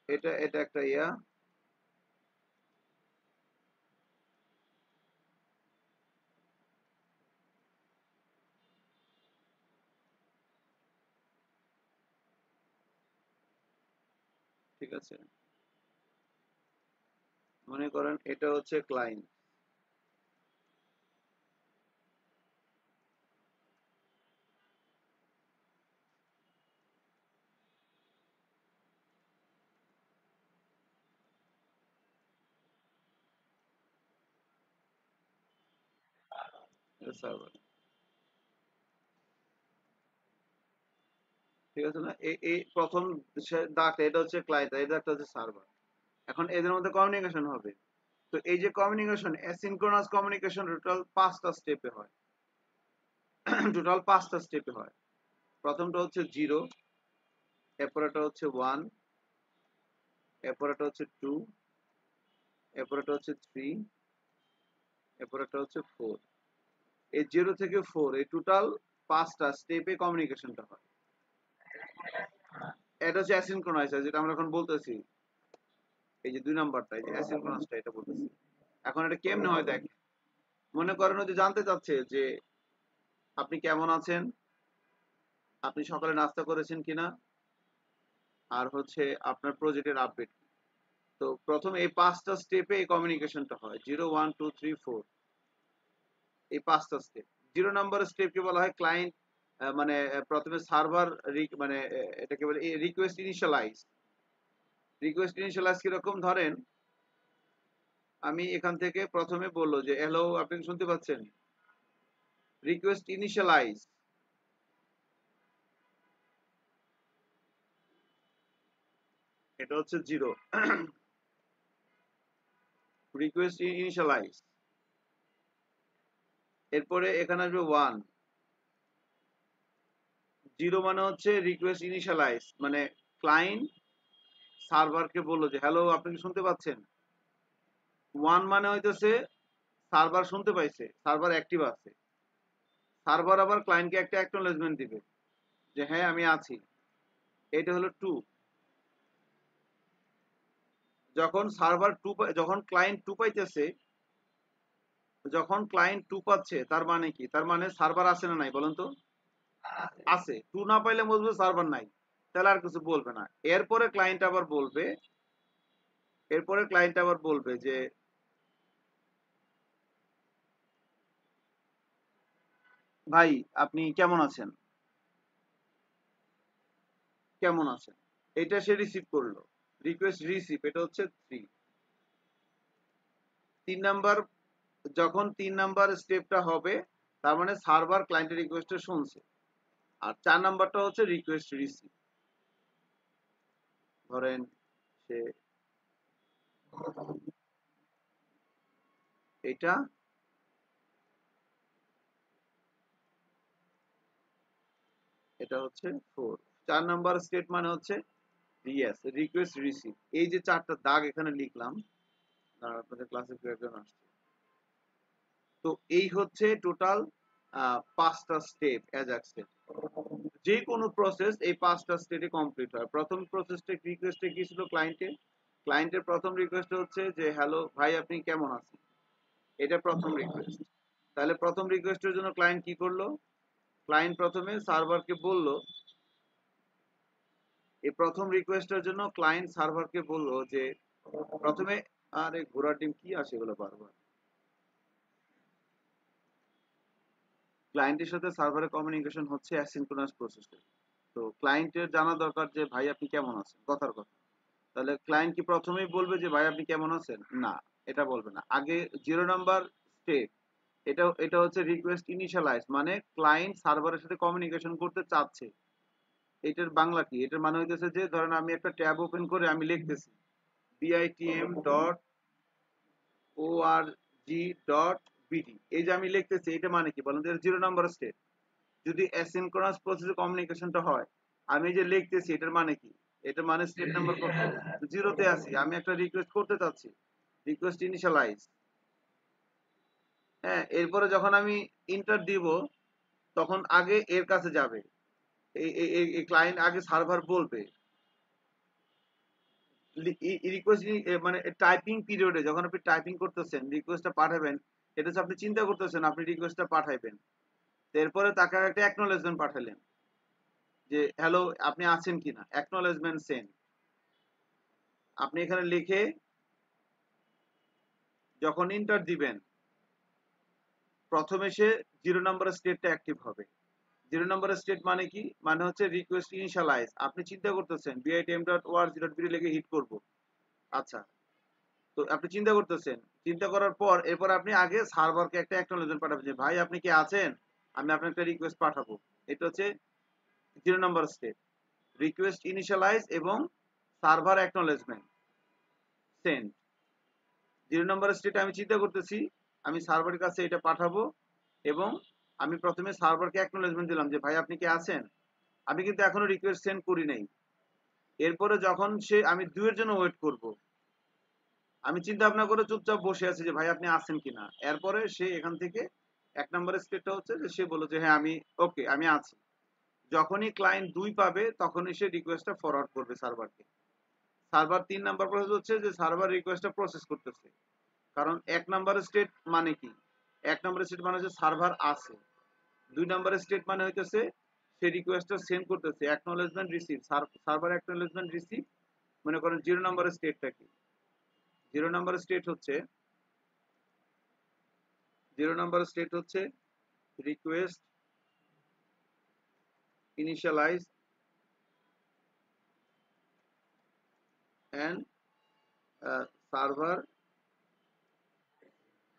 এটা এটা একটা ইয়া, ঠিক আছে, মনে করেন এটা হচ্ছে ক্লায়েন্ট, সার্ভার, ঠিক আছে না, এই এই প্রথম দাগটা এটা হচ্ছে ক্লায়েন্ট, এটা একটা হচ্ছে সার্ভার। এখন এদের মধ্যে কমিউনিকেশন হবে। তো এই যে কমিউনিকেশন, অ্যাসিনক্রোনাস কমিউনিকেশন টোটাল 5টা স্টেপে হয়। টোটাল 5টা স্টেপে হয়। প্রথমটা হচ্ছে 0, এরপরটা হচ্ছে 1, এরপরটা হচ্ছে 2, এরপরটা হচ্ছে 3, এরপরটা হচ্ছে 4। এই 0 থেকে 4 এই টোটাল 5টা স্টেপে কমিউনিকেশনটা হয়। এটা হচ্ছে অ্যাসিনক্রোনাইজ, যেটা আমরা এখন বলতেছি, এই যে 2 নাম্বারটা, এই যে অ্যাসিনক্রোনাসটা এটা বলতেছি। এখন এটা কেমনে হয় দেখ, মনে করেন যে জানতে চাচ্ছে যে আপনি কেমন আছেন, আপনি সকালে নাস্তা করেছেন কিনা, আর হচ্ছে আপনার প্রজেক্টের আপডেট। তো প্রথম এই 5টা স্টেপে এই কমিউনিকেশনটা হয়, 0 1 2 3 4, এই 5টা স্টেপ। 0 নাম্বার স্টেপকে বলা হয় ক্লায়েন্ট, মানে প্রথমে সার্ভার মানে এটাকে বলে রিকোয়েস্ট ইনিশিয়ালাইজ। রিকোয়েস্ট ইনিশিয়ালাইজ কিরকম, ধরেন আমি এখান থেকে প্রথমে বললো যে হ্যালো আপনি শুনতে পাচ্ছেন, রিকোয়েস্ট ইনিশিয়ালাইজ, এটা হচ্ছে 0। রিকোয়েস্ট ইনিশিয়ালাইজ, এরপরে এখানে আসবে 1। 0 মানে হচ্ছে রিকোয়েস্ট ইনিশিয়ালাইজ, মানে ক্লায়েন্ট সার্ভারকে বললো যে হ্যালো আপনি কি শুনতে পাচ্ছেন। 1 মানে হইতেছে সার্ভার শুনতে পাইছে, সার্ভার অ্যাক্টিভ আছে। সার্ভার আবার ক্লায়েন্টকে একটা অ্যাকনলেজমেন্ট দিবে যে হ্যাঁ আমি আছি, এটা হলো 2। যখন সার্ভার 2, যখন ক্লায়েন্ট 2 পাইতেছে, যখন ক্লায়েন্ট 2 পাচ্ছে তার মানে কি, তার মানে সার্ভার আছে না নাই বলেন তো, আছে। 2 না পাইলে বুঝবে সার্ভার নাই, তাহলে আর কিছু বলবে না। এরপরে ক্লায়েন্ট আবার বলবে, এরপরে ক্লায়েন্ট আবার বলবে যে ভাই আপনি কেমন আছেন, কেমন আছেন, এটা সে রিসিভ করলো, রিকোয়েস্ট রিসিভ, এটা হচ্ছে 3। 3 নাম্বার, যখন 3 নাম্বার স্টেপটা হবে তার মানে সার্ভার ক্লায়েন্টের রিকোয়েস্টটা শুনছে। আর 4 নাম্বারটা হচ্ছে রিকোয়েস্ট রিসিভ। ধরেন সে এটা, এটা হচ্ছে 4। 4 নাম্বার স্টেট মানে হচ্ছে ইয়েস, রিকোয়েস্ট রিসিভ। এই যে 4টা দাগ এখানে লিখলাম, আপনাদের ক্লাসে একজন আসছে। তো এই হচ্ছে টোটাল 5টা স্টেপ অ্যাজাক্সের। যে কোনো প্রসেস এই 5টা স্টেটে কমপ্লিট হয়। প্রথম প্রসেসটা রিকোয়েস্টে গিয়েছিল ক্লায়েন্টে, ক্লায়েন্টের প্রথম রিকোয়েস্ট হচ্ছে যে হ্যালো ভাই আপনি কেমন আছেন। এটা প্রথম রিকোয়েস্ট। তাহলে প্রথম রিকোয়েস্টের জন্য ক্লায়েন্ট কি করলো? ক্লায়েন্ট প্রথমে সার্ভারকে বলল, এই প্রথম রিকোয়েস্টের জন্য ক্লায়েন্ট সার্ভারকে বলল যে প্রথমে, আরে ঘোড়ার ডিম কি আসে এগুলো বারবার, ক্লায়েন্টের সাথে সার্ভারের কমিউনিকেশন হচ্ছে অ্যাসিনক্রোনাস প্রসেসে। তো ক্লায়েন্টের জানা দরকার যে ভাই আপনি কেমন আছেন, কথার কথা। তাহলে ক্লায়েন্ট কি প্রথমেই বলবে যে ভাই আপনি কেমন আছেন? না, এটা বলবে না। আগে 0 নাম্বার স্টেপ, এটা এটা হচ্ছে রিকোয়েস্ট ইনিশিয়ালাইজ, মানে ক্লায়েন্ট সার্ভারের সাথে কমিউনিকেশন করতে চাচ্ছে। এটার বাংলা কি? এটার মানে হইতেছে যে ধরেন আমি একটা ট্যাব ওপেন করে আমি লিখতেছি bitm.org.bt, এই যে আমি লিখতেছি, এটা মানে কি বলেন? 0 নাম্বার স্টেপ। যদি অ্যাসিনক্রোনাস প্রসেসে কমিউনিকেশনটা হয়, আমি যে লিখতেছি এটার মানে কি? এটা মানে স্টেপ নাম্বার কত? 0-তে আছি, আমি একটা রিকোয়েস্ট করতে চাচ্ছি, রিকোয়েস্ট ইনিশিয়ালাইজ। হ্যাঁ, এরপরে যখন আমি ইন্টার দিব তখন আগে এর কাছে যাবে, এই ক্লায়েন্ট আগে সার্ভার বলবে রিকোয়েস্ট, মানে টাইপিং পিরিয়ডে যখন আপনি টাইপিং করতেছেন রিকোয়েস্টটা পাঠাবেন, এটা হচ্ছে আপনি চিন্তা করতেছেন আপনি রিকোয়েস্টটা পাঠাইবেন। এরপরে তাকে একটা অ্যাকনলেজমেন্ট পাঠালেন যে হ্যালো আপনি আছেন কিনা, অ্যাকনলেজমেন্ট সেন্ড। আপনি এখানে লিখে যখন ইন্টার দিবেন প্রথমে সে 0 নাম্বার স্টেটটা অ্যাক্টিভ হবে। 0 নাম্বার স্টেট মানে কি? মানে হচ্ছে রিকোয়েস্ট ইনিশিয়ালাইজ। আপনি চিন্তা করতেছেন bitm.org.bt লিখে হিট করব, আচ্ছা, তো আপনি চিন্তা করতেছেন, চিন্তা করার পর এরপর আপনি আগে সার্ভারকে একটা অ্যাকনলেজমেন্ট পাঠাবেন যে ভাই আপনি কি আছেন, আমি আপনাকে একটা রিকোয়েস্ট পাঠাবো। এটা হচ্ছে 0 নাম্বার স্টেপ, রিকোয়েস্ট ইনিশিয়ালাইজ এবং সার্ভার অ্যাকনলেজমেন্ট সেন্ড। 0 নাম্বার স্টেটে আমি চিন্তা করতেছি আমি সার্ভারের কাছে এটা পাঠাবো, এবং আমি প্রথমে সার্ভারকে অ্যাকনলেজমেন্ট দিলাম যে ভাই আপনি কি আছেন, আমি কিন্তু এখনো রিকোয়েস্ট সেন্ড করি নাই। এরপরে যখন সে, আমি 2 এর জন্য ওয়েট করব, আমি চিন্তা ভাবনা করে চুপচাপ বসে আছি যে ভাই আপনি আছেন কিনা। এরপরে সে এখান থেকে 1 নাম্বার স্টেটটা হচ্ছে যে সে বলল যে হ্যাঁ আমি ওকে, আমি আছি। যখনই ক্লায়েন্ট 2 পাবে তখনই সে রিকোয়েস্টটা ফরওয়ার্ড করবে সার্ভারকে। সার্ভার 3 নাম্বার প্রসেস হচ্ছে যে সার্ভার রিকোয়েস্টটা প্রসেস করতেছে। কারণ 1 নাম্বার স্টেট মানে কি? 1 নাম্বার স্টেট মানে হচ্ছে সার্ভার আছে। 2 নাম্বার স্টেট মানে হইতেছে সে রিকোয়েস্টটা সেন্ড করতেছে, acknowledgement receive, server acknowledgement receive. মনে করেন 0 নাম্বার স্টেটটা কি? 0 নাম্বার স্টেট হচ্ছে, 0 নাম্বার স্টেট হচ্ছে রিকোয়েস্ট ইনিশিয়ালাইজ এন্ড সার্ভার,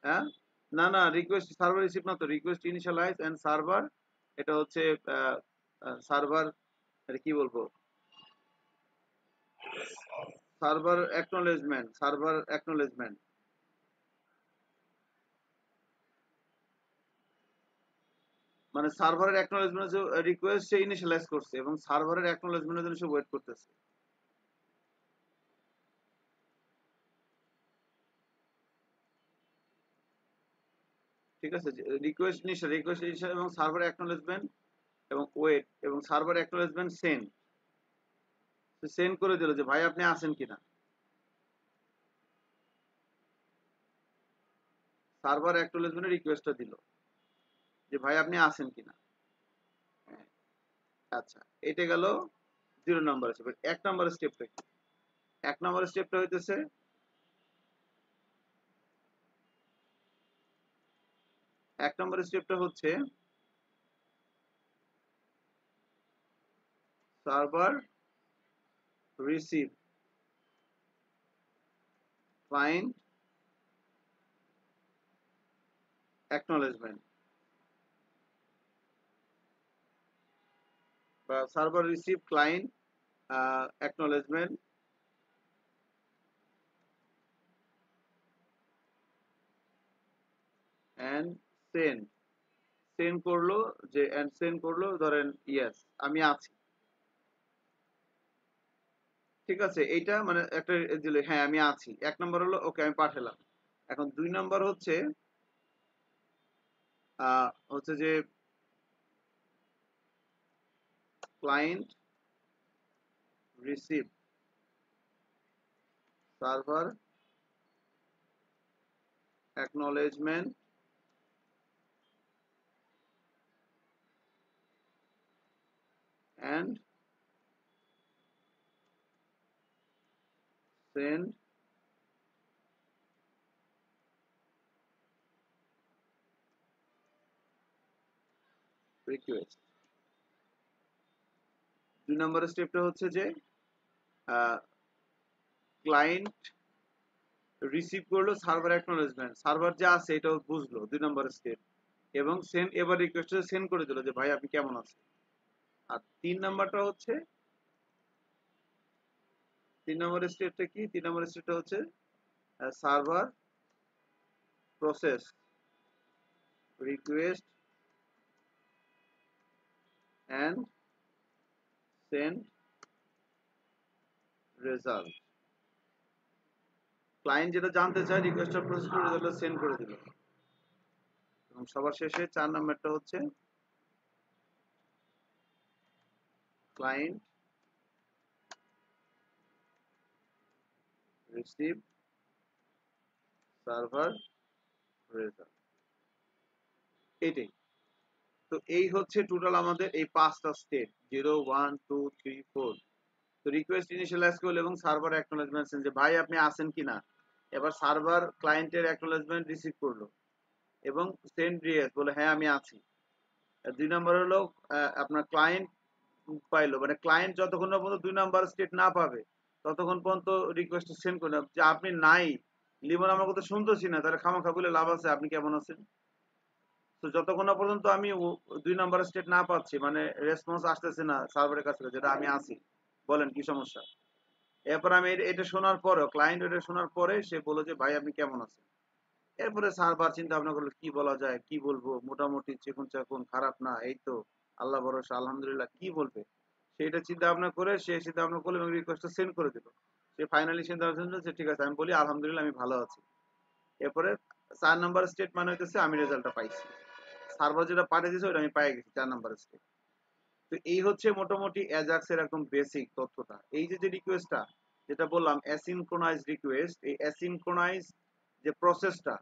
হ্যাঁ, না না, রিকোয়েস্ট সার্ভার রিসিভ না তো, রিকোয়েস্ট ইনিশিয়ালাইজ এন্ড সার্ভার, এটা হচ্ছে সার্ভার, এটা কি বলবো, সার্ভার অ্যাকনলেজমেন্ট। মানে সার্ভারের অ্যাকনলেজমেন্ট যে রিকোয়েস্ট সে ইনিশিয়ালাইজ করছে এবং সার্ভারের অ্যাকনলেজমেন্টের জন্য সে ওয়েট করতেছে। ঠিক আছে, রিকোয়েস্ট ইনিশিয়াল এবং সার্ভার অ্যাকনলেজমেন্ট এবং ওয়েট এবং সার্ভার অ্যাকনলেজমেন্ট সেন্ড, সেন্ড করে দিল যে ভাই আপনি আছেন কিনা। সার্ভার অ্যাকনলেজমেন্টের রিকোয়েস্টটা দিল যে ভাই আপনি আছেন কিনা। হ্যাঁ, আচ্ছা, এটা গেল 0 নাম্বার স্টেপ। 1 নাম্বার স্টেপটা কি? 1 নাম্বার স্টেপটা হইতেছে, 1 নাম্বার স্টেপটা হচ্ছে সার্ভার রিসিভ ক্লায়েন্ট অ্যাকনলেজমেন্ট, বা server receive client acknowledgement and send. Send করলো যে, এন্ড সেন্ড করলো ধরেন ইয়েস আমি আছি। ঠিক আছে, এইটা মানে একটা দিল হ্যাঁ আমি আছি। 1 নাম্বার হলো ওকে আমি পাঠালাম। এখন 2 নাম্বার হচ্ছে হচ্ছে যে client receive server acknowledgement and send request। 2 নম্বর স্টেপটা হচ্ছে যে ক্লায়েন্ট রিসিভ করলো, সার্ভার অ্যাকনলেজমেন্ট, সার্ভার যা আছে এটা বুঝলো 2 নম্বর স্টেপ, এবং সেন্ড, এবার রিকোয়েস্ট সেন্ড করে দিল যে ভাই আপনি কেমন আছেন। আর 3 নাম্বারটা হচ্ছে, 3 নম্বর স্টেপটা কি, 3 নম্বর স্টেপটা হচ্ছে server process request and send result. Client যেটা জানতে চায় রিকোয়েস্টটা প্রসেস করে রেজাল্টটা সেন্ড করে দিল। এবং সবার শেষে 4 নাম্বারটা হচ্ছে ক্লায়েন্ট রিসিভ সার্ভার রেজাল্ট। এটাই তো, এই হচ্ছে টোটাল আমাদের এই 5টা স্টেপ, 0 1 2 3 4। তো রিকোয়েস্ট ইনিশিয়ালাইজ করলো এবং সার্ভার অ্যাকনলেজমেন্ট যে ভাই আপনি আছেন কিনা। এবার সার্ভার ক্লায়েন্টের অ্যাকনলেজমেন্ট রিসিভ করলো এবং সেন্ড রিয়েস বলে হ্যাঁ আমি আছি। 2 নম্বর হলো আপনার ক্লায়েন্ট পাইলো, মানে ক্লায়েন্ট যতক্ষণ না পর্যন্ত 2 নাম্বার স্টেট না পাবে ততক্ষণ পর্যন্ত রিকোয়েস্ট সেন্ড করে না, যে আপনি নাই, লিমন আমার কথা শুনতেছি না, তাহলে খামাখা বলে লাভ আছে, আপনি কেমন আছেন। তো যতক্ষণ না পর্যন্ত আমি 2 নাম্বার স্টেট না পাচ্ছি, মানে রেসপন্স আসতেছে না সার্ভারের কাছ থেকে, যেটা আমি আছি, বলেন কি সমস্যা। এরপর আমি এটা শোনার পরে, ক্লায়েন্ট এটা শোনার পরে সে বলল যে ভাই আপনি কেমন আছেন। এরপরে সার্ভার চিন্তা ভাবনা করলো কি বলা যায়, কি বলবো, মোটামুটি চিকুন চাকুন, খারাপ না, এই তো আল্লাহ ভরসা, আলহামদুলিল্লাহ, কি বলবে সেটা চিন্তা ভাবনা করে সে চিন্তা ভাবনা করলো এবং রিকোয়েস্টটা সেন্ড করে দিল। সে ফাইনালি চিন্তা ভাবনা যে ঠিক আছে, আমি বলি আলহামদুলিল্লাহ আমি ভালো আছি। এরপরে 4 নাম্বার স্টেট মানে হইতেছে আমি রেজাল্টটা পাইছি, সার্ভার যেটা পাঠিয়ে দিয়েছে ওটা আমি পাই গেছি, 4 নাম্বার স্টেপ। তো এই হচ্ছে মোটামুটি অ্যাজাক্স এর একদম বেসিক তথ্যটা। এই যে রিকোয়েস্টটা যেটা বললাম অ্যাসিনক্রোনাইজ রিকোয়েস্ট, এই অ্যাসিনক্রোনাইজ যে প্রসেসটা,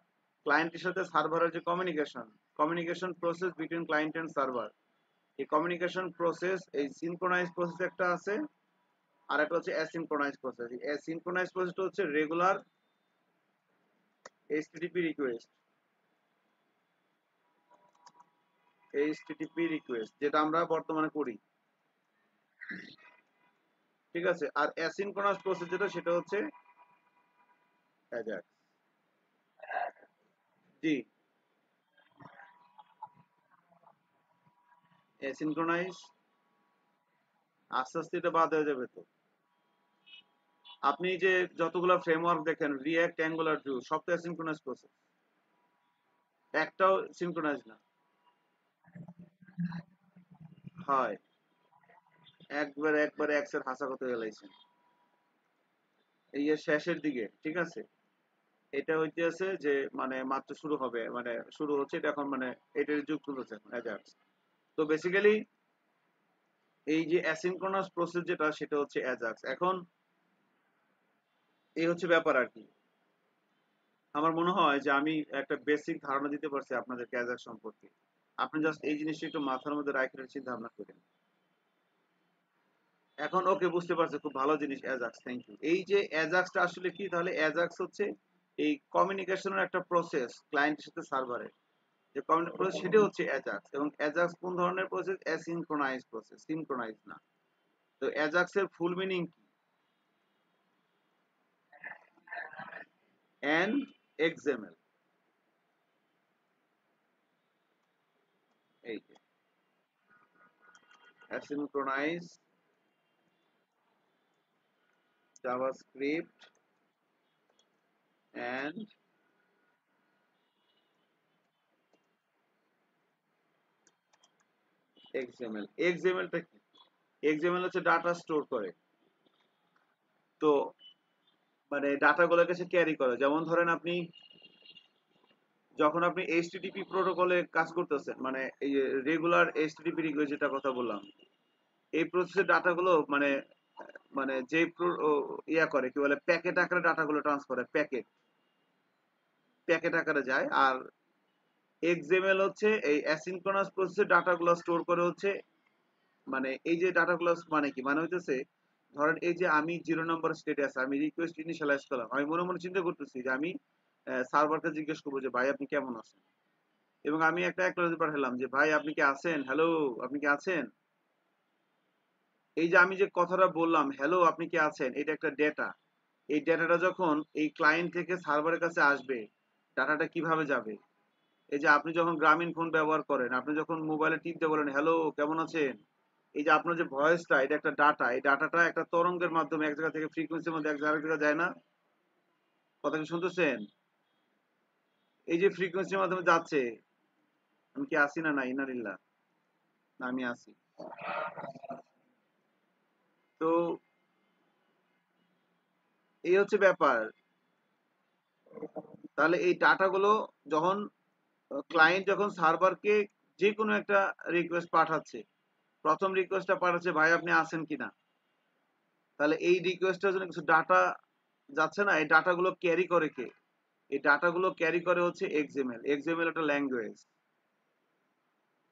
ক্লায়েন্টের সাথে সার্ভারের যে communication process between client and server, এই কমিউনিকেশন প্রসেস, এই সিনক্রোনাইজ প্রসেস একটা আছে, আর একটা হচ্ছে অ্যাসিনক্রোনাইজ প্রসেস। এই অ্যাসিনক্রোনাইজ প্রসেসটা হচ্ছে regular HTTP request, HTTP request যেটা আমরা বর্তমানে করি, ঠিক আছে। আর অ্যাসিনক্রোনাস প্রসেস যেটা, সেটা হচ্ছে অ্যাজাক্স। জি, অ্যাসিনক্রোনাইজ আস্তে আস্তে এটা বাদ হয়ে যাবে। তো আপনি যে যতগুলো ফ্রেমওয়ার্ক দেখেন, রিঅ্যাক্ট, অ্যাঙ্গুলার, ভিউ, সব তো অ্যাসিনক্রোনাস প্রসেস, একটাও সিনক্রোনাইজ না। হয় একবার এক্সের হাসা করতে গেলাইছেন এই যে শেষের দিকে, ঠিক আছে। এটা হইতেছে যে মানে মাত্র শুরু হবে, মানে শুরু হচ্ছে এটা এখন, মানে এটার যুগ চলতেছে এখন অ্যাজাক্স। তো বেসিক্যালি এই যে অ্যাসিনক্রোনাস প্রসেস যেটা, সেটা হচ্ছে অ্যাজাক্স। এখন এই হচ্ছে ব্যাপার আর কি। আমার মনে হয় যে আমি একটা বেসিক ধারণা দিতে পারছি আপনাদেরকে অ্যাজাক্স সম্পর্কে। আপনি জাস্ট এই জিনিসটা একটু মাথার মধ্যে রাখে চিন্তা ভাবনা করেন। এখন ওকে, বুঝতে পারছে, খুব ভালো জিনিস অ্যাজাক্স, থ্যাংক ইউ। এই যে অ্যাজাক্সটা আসলে কি, তাহলে অ্যাজাক্স হচ্ছে এই কমিউনিকেশনের একটা প্রসেস ক্লায়েন্টের সাথে সার্ভারের, যে কমিউনিকেশন প্রসেস সেটা হচ্ছে অ্যাজাক্স। এবং অ্যাজাক্স কোন ধরনের প্রসেস, অ্যাসিনক্রোনাইজ প্রসেস, সিনক্রোনাইজ না। তো অ্যাজাক্স এর ফুল মিনিং কি, এন্ড এক্সএমএল। এই যে অ্যাসিনক্রোনাইজ জাভাস্ক্রিপ্ট এন্ড এক্সএমএল। এক্সএমএলটা কি, এক্সএমএল হচ্ছে ডাটা স্টোর করে। তো মানে ডাটাগুলোকে সে ক্যারি করে। যেমন ধরেন আপনি যখন আপনি এইচটিটিপি প্রোটোকলে কাজ করতেছেন, মানে এই রেগুলার এইচটিটিপি রিকোয়েস্ট যেটা কথা বললাম, এই প্রসেসের ডাটাগুলো মানে মানে যে ইয়া করে কি বলে, প্যাকেট আকারে ডাটাগুলো ট্রান্সফার হয়, প্যাকেট। প্যাকেট আকারে যায়। আর এক্সএমএল হচ্ছে এই অ্যাসিনক্রোনাস প্রসেসে ডাটাগুলো স্টোর করে হচ্ছে, মানে এই যে ডাটাগুলো মানে কি মানে হইতেছে, ধরেন এই যে আমি 0 নম্বর স্টেটে আছে, আমি রিকোয়েস্ট ইনিশিয়ালাইজ করলাম, আমি মনে মনে চিন্তা করতেছি যে আমি সার্ভারকে জিজ্ঞেস করবো যে ভাই আপনি কেমন আছেন, এবং আমি একটা অ্যাকনোলেজমেন্ট পাঠালাম যে ভাই আপনি কি আছেন, হ্যালো আপনি কি আছেন। এই যে আমি যে কথাটা বললাম হ্যালো আপনি কি আছেন, এটা একটা ডেটা। এই ডেটাটা যখন এই ক্লায়েন্ট থেকে সার্ভারের কাছে আসবে, ডাটাটা কিভাবে যাবে? এই যে আপনি যখন গ্রামীণ ফোন ব্যবহার করেন, আপনি যখন মোবাইলে টিপতে বলেন হ্যালো কেমন আছেন, এই যে আপনার যে ভয়েসটা, এটা একটা ডাটা, এই ডাটাটা একটা তরঙ্গের মাধ্যমে এক জায়গা থেকে ফ্রিকোয়েন্সির মধ্যে এক জায়গা যায় না? কথা কি শুনতেছেন? এই যে ফ্রিকোয়েন্সির মাধ্যমে যাচ্ছে, আমি কি আসি না? না ইনারিল্লাহ, না আমি আসি। তো এই হচ্ছে ব্যাপার। তাহলে এই ডাটাগুলো যখন ক্লায়েন্ট যখন সার্ভারকে যে কোনো একটা রিকোয়েস্ট পাঠাচ্ছে, প্রথম রিকোয়েস্টটা পাঠাচ্ছে ভাই আপনি আছেন কিনা, তাহলে এই রিকোয়েস্টের জন্য কিছু ডাটা যাচ্ছে না, এই ডাটাগুলো ক্যারি করে কে? এই ডাটাগুলো ক্যারি করে হচ্ছে এক্সএমএল। এক্সএমএল একটা language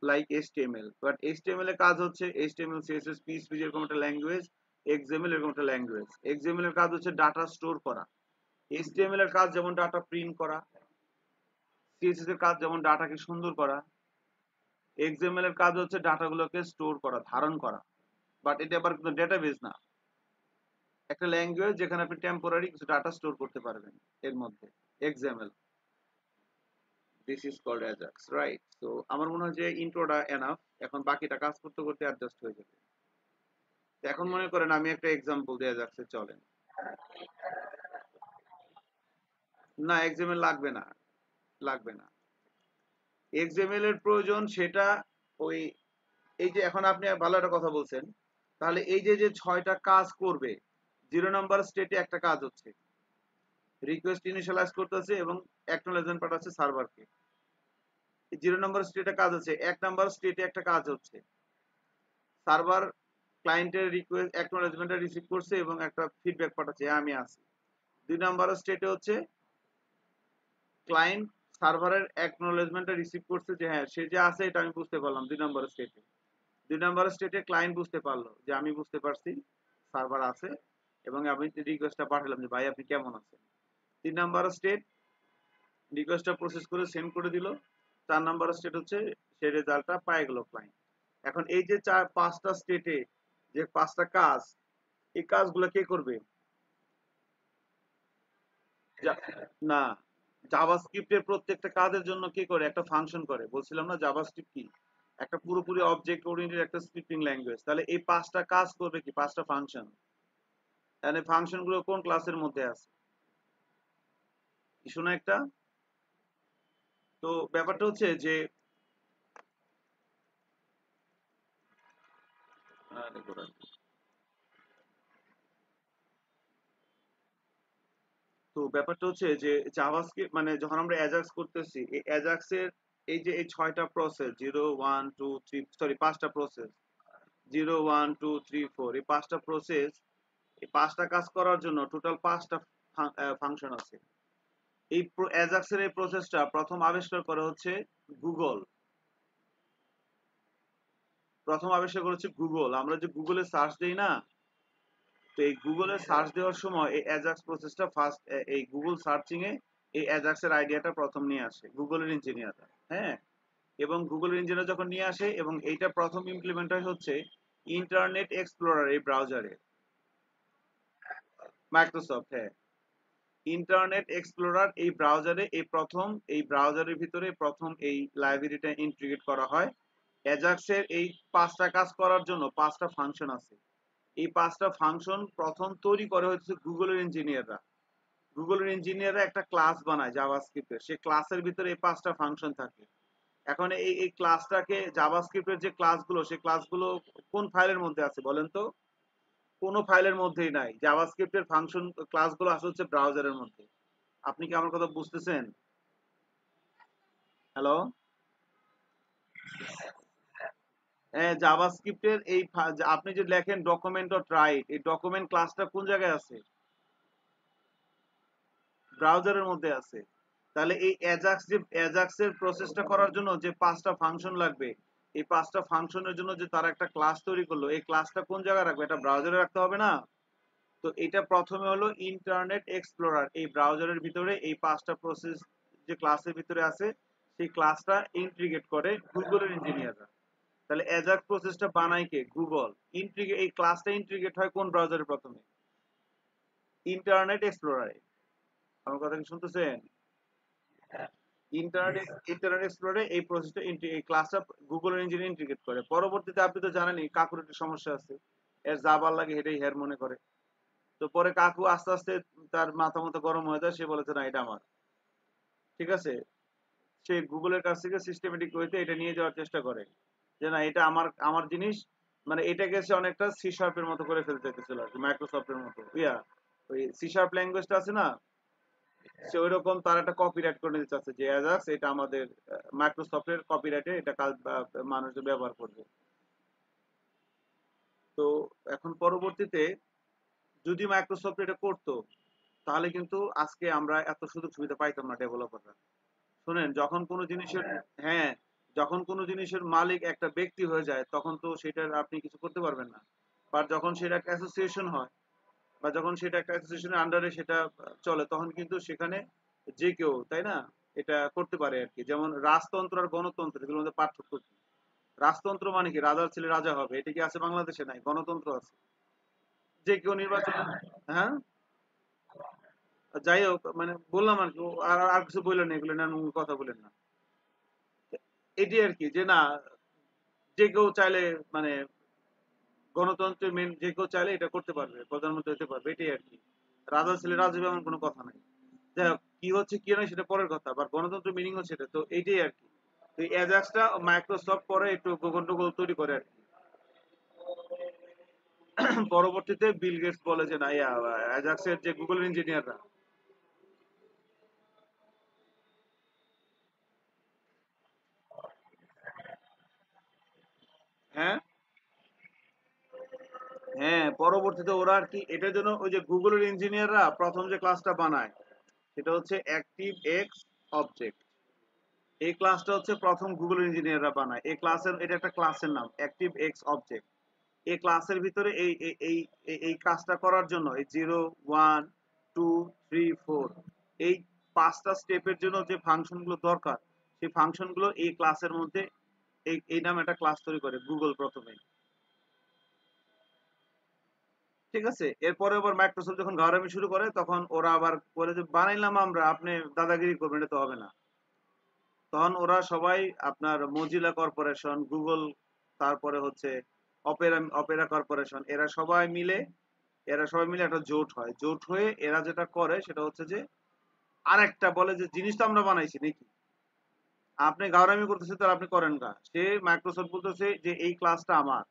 like HTML, but HTML এর কাজ হচ্ছে এইচটিএমএল সিএসএস পিএইচপি যেরকম একটা ল্যাঙ্গুয়েজ, এক্সএমএল এরকম একটা ল্যাঙ্গুয়েজ। এক্সএমএল এর কাজ হচ্ছে ডাটা স্টোর করা, এইচটিএমএল এর কাজ যেমন ডাটা প্রিন্ট করা, সিএসএস এর কাজ যেমন ডাটাকে সুন্দর করা, এক্সএমএল এর কাজ হচ্ছে ডাটাগুলোকে স্টোর করা, ধারণ করা। বাট এটা আবার কিন্তু ডেটাবেজ না, একটা ল্যাঙ্গুয়েজ যেখানে আপনি টেম্পোরারি কিছু ডাটা স্টোর করতে পারবেন এর মধ্যে। XML, this is called Ajax, right? তো আমার মনে হয় যে ইন্ট্রোটা এনাফ, এখন বাকিটা কাজ করতে করতে অ্যাডজাস্ট হয়ে যাবে। তো এখন মনে করেন আমি একটা এক্সাম্পল দিয়ে যাচ্ছে, চলেন। না এক্সএমএল লাগবে না, লাগবে না। এক্সএমএল এর প্রয়োজন সেটা ওই, এই যে এখন আপনি ভালো একটা কথা বলছেন, তাহলে এই যে যে 6টা কাজ করবে, 0 নম্বর স্টেটে একটা কাজ হচ্ছে রিকোয়েস্ট ইনিশিয়ালাইজ করতেছে এবং অ্যাকনোলেজমেন্ট পাঠাচ্ছে সার্ভারকে। 0 নম্বর স্টেটে কাজ হচ্ছে, 1 নম্বর স্টেটে একটা কাজ হচ্ছে সার্ভার ক্লায়েন্টের রিকোয়েস্ট অ্যাকনোলেজমেন্টটা রিসিভ করছে এবং একটা ফিডব্যাক পাঠাচ্ছে হ্যাঁ আমি আছি। 2 নম্বর স্টেটে হচ্ছে ক্লায়েন্ট সার্ভারের অ্যাকনোলেজমেন্টটা রিসিভ করছে যে হ্যাঁ সে যে আছে এটা আমি বুঝতে পারলাম। 2 নম্বর স্টেটে, 2 নম্বর স্টেটে ক্লায়েন্ট বুঝতে পারলো যে আমি বুঝতে পারছি সার্ভার আছে, এবং আমি রিকোয়েস্টটা পাঠালাম যে ভাই আপনি কেমন আছেন। 3 নম্বর স্টেট রিকোয়েস্টটা প্রসেস করে সেন্ড করে দিল। 4 নম্বর স্টেট হচ্ছে সেই রেজাল্টটা পায় গেল ক্লায়েন্ট। এখন এই যে 5টা স্টেটে যে 5টা কাজ, এই কাজগুলো কে করবে? না, জাভাস্ক্রিপ্টের প্রত্যেকটা কাজের জন্য কি করে একটা ফাংশন করে, বলছিলাম না জাভাস্ক্রিপ্ট কি একটা পুরোপুরি অবজেক্ট ওরিয়েন্টেড একটা স্ক্রিপ্টিং ল্যাঙ্গুয়েজ। তাহলে এই 5টা কাজ করবে কি 5টা ফাংশন, তাহলে ফাংশন গুলো কোন ক্লাসের মধ্যে আছে? কিছু না একটা। তো ব্যাপারটা হচ্ছে যে আরে গোড়া। তো ব্যাপারটা হচ্ছে যে জাভাস্ক্রিপ্ট মানে যখন আমরা অ্যাজাক্স করতেছি, এই অ্যাজাক্স এর এই যে এই 6টা প্রসেস, 0 1 2 3, সরি 5টা প্রসেস, 0 1 2 3 4, এই 5টা প্রসেস, এই 5টা কাজ করার জন্য টোটাল 5টা ফাংশন আছে। এই অ্যাজাক্স এর এই প্রসেসটা প্রথম আবিষ্কার করা হচ্ছে গুগল। প্রথম আবিষ্কার করেছে গুগল। আমরা যে গুগলে সার্চ দেই না, তো এই গুগলে সার্চ দেওয়ার সময় এই অ্যাজাক্স প্রসেসটা ফার্স্ট, এই গুগল সার্চিং এ এই অ্যাজাক্স এর আইডিয়াটা প্রথম নিয়ে আসে গুগলের ইঞ্জিনিয়াররা। হ্যাঁ, এবং গুগলের ইঞ্জিনিয়ার যখন নিয়ে আসে এবং এইটা প্রথম ইমপ্লিমেন্ট হয় হচ্ছে ইন্টারনেট এক্সপ্লোরার এই ব্রাউজারে, মাইক্রোসফট, হ্যাঁ, ইন্টারনেট এক্সপ্লোরার এই ব্রাউজারে এই প্রথম, এই ব্রাউজারের ভিতরে প্রথম এই লাইব্রেরিটা ইন্টিগ্রেট করা হয়। অ্যাজাক্সের এই 5টা কাজ করার জন্য 5টা ফাংশন আছে। এই 5টা ফাংশন প্রথম তৈরি করে হচ্ছে গুগলের ইঞ্জিনিয়াররা। গুগলের ইঞ্জিনিয়াররা একটা ক্লাস বানায় জাভাস্ক্রিপ্টের, সেই ক্লাসের ভিতরে এই 5টা ফাংশন থাকে। এখন এই ক্লাসটাকে জাভাস্ক্রিপ্টের যে ক্লাসগুলো, সেই ক্লাসগুলো কোন ফাইলের মধ্যে আছে বলেন তো? কোনো ফাইলের মধ্যেই নাই। জাভাস্ক্রিপ্টের ফাংশন ক্লাসগুলো আছে হচ্ছে ব্রাউজারের মধ্যে। আপনি কি আমার কথা বুঝতেছেন? হ্যালো? হ্যাঁ, জাভাস্ক্রিপ্টের এই আপনি যে লেখেন ডকুমেন্ট ডট রাইট, এই ডকুমেন্ট ক্লাসটা কোন জায়গায় আছে? ব্রাউজারের মধ্যে আছে। তাহলে এই অ্যাজাক্স এর প্রসেসটা করার জন্য যে 5টা ফাংশন লাগবে, এই 5টা ফাংশনের জন্য যে তারা একটা ক্লাস তৈরি করলো, এই ক্লাসটা কোন জায়গায় রাখবে? এটা ব্রাউজারে রাখতে হবে না? তো এটা প্রথমে হলো ইন্টারনেট এক্সপ্লোরার, এই ব্রাউজারের ভিতরে এই 5টা প্রসেস যে ক্লাসের ভিতরে আছে সেই ক্লাসটা ইন্টিগ্রেট করে গুগলের ইঞ্জিনিয়াররা। তাহলে অ্যাজাক্স প্রসেসটা বানায় কে? গুগল। এই ক্লাসটা ইন্টিগ্রেট হয় কোন ব্রাউজারে? প্রথমে ইন্টারনেট এক্সপ্লোরারে। আমার কথা কি শুনতেছেন? ইন্টারনেট এক্সপ্লোরে এই প্রসেসটা এই ক্লাসটা গুগলের ইঞ্জিনে ইন্টিগ্রেট করে। পরবর্তীতে আপনি তো জানেনই কাকুর একটা সমস্যা আছে, এর যা ভাল লাগে এটাই হের মনে করে। তো পরে কাকু আস্তে আস্তে তার মাথা মতো গরম হয়ে যায়, সে বলেছে না এটা আমার, ঠিক আছে। সে গুগলের কাছ থেকে সিস্টেমেটিক ওয়েতে এটা নিয়ে যাওয়ার চেষ্টা করে যে না এটা আমার আমার জিনিস, মানে এটাকে সে অনেকটা সি শার্পের মতো করে ফেলতে চাইতেছিল আর কি, মাইক্রোসফটের মতো। ওই সি শার্প ল্যাঙ্গুয়েজটা আছে না, সে ওইরকম তার একটা কপিরাইট করে নিতে চাচ্ছে যে অ্যাজাক্স এটা আমাদের মাইক্রোসফটের কপিরাইটে এটা কাজ মানুষজন ব্যবহার করবে। তো এখন পরবর্তীতে যদি মাইক্রোসফট এটা করতো তাহলে কিন্তু আজকে আমরা এত সুযোগ সুবিধা পাইতাম না ডেভেলপাররা। শুনেন, যখন কোনো জিনিসের, হ্যাঁ, যখন কোনো জিনিসের মালিক একটা ব্যক্তি হয়ে যায় তখন তো সেটার আপনি কিছু করতে পারবেন না। বা যখন সেটা একটা অ্যাসোসিয়েশন হয়, বা যখন সেটা একটা অ্যাসোসিয়েশনের আন্ডারে সেটা চলে, তখন কিন্তু সেখানে যে কেউ, তাই না, এটা করতে পারে আর কি। যেমন রাজতন্ত্র আর গণতন্ত্র, এগুলোর মধ্যে পার্থক্য কি? রাজতন্ত্র মানে কি? রাজার ছেলে রাজা হবে, এটা কি আছে বাংলাদেশে? নাই। গণতন্ত্র আছে, যে কেউ নির্বাচন, হ্যাঁ, যাই হোক, মানে বললাম আর কি। আর আর কিছু বললেন না, এগুলো না কথা বলেন না। এটি আর কি যে না, যে কেউ চাইলে, মানে গণতন্ত্রের মেন যে কেউ চাইলে এটা করতে পারবে, প্রধানমন্ত্রী হতে পারবে, এটাই আর কি। রাজা ছেলে রাজা হবে এমন কোনো কথা নাই। যাই হোক, কি হচ্ছে কি নয় সেটা পরের কথা, আবার গণতন্ত্রের মিনিং হচ্ছে এটা, তো এইটাই আর কি। তো এই অ্যাজাক্সটা মাইক্রোসফট পরে একটু গন্ডগোল তৈরি করে আর কি। পরবর্তীতে বিল গেটস বলে যে না, অ্যাজাক্সের যে গুগল ইঞ্জিনিয়াররা, হ্যাঁ, হ্যাঁ, পরবর্তীতে ওরা আর কি এটার জন্য ওই যে গুগলের ইঞ্জিনিয়াররা প্রথম যে ক্লাসটা বানায় সেটা হচ্ছে অ্যাক্টিভ এক্স অবজেক্ট। এই ক্লাসটা হচ্ছে প্রথম গুগল ইঞ্জিনিয়াররা বানায়। এই ক্লাসের, এটা একটা ক্লাসের নাম অ্যাক্টিভ এক্স অবজেক্ট। এই ক্লাসের ভিতরে এই এই এই এই কাজটা করার জন্য এই 0 1 2 3 4 এই 5টা স্টেপের জন্য যে ফাংশনগুলো দরকার, সেই ফাংশনগুলো এই ক্লাসের মধ্যে এই নামে একটা ক্লাস তৈরি করে গুগল প্রথমে, ঠিক আছে। এরপরে আবার মাইক্রোসফট যখন ঘাড়ামি শুরু করে তখন ওরা আবার বলে যে বানাইলাম আমরা, আপনি দাদাগিরি করবেন, এটা তো হবে না। তখন ওরা সবাই আপনার মজিলা কর্পোরেশন, গুগল, তারপরে হচ্ছে অপেরা অপেরা কর্পোরেশন, এরা সবাই মিলে একটা জোট হয়। জোট হয়ে এরা যেটা করে সেটা হচ্ছে যে আরেকটা বলে যে জিনিস তো আমরা বানাইছি নাকি, আপনি গাওরামি করতেছে তার আপনি করেন না। সে মাইক্রোসফট বলতেছে যে এই ক্লাসটা আমার,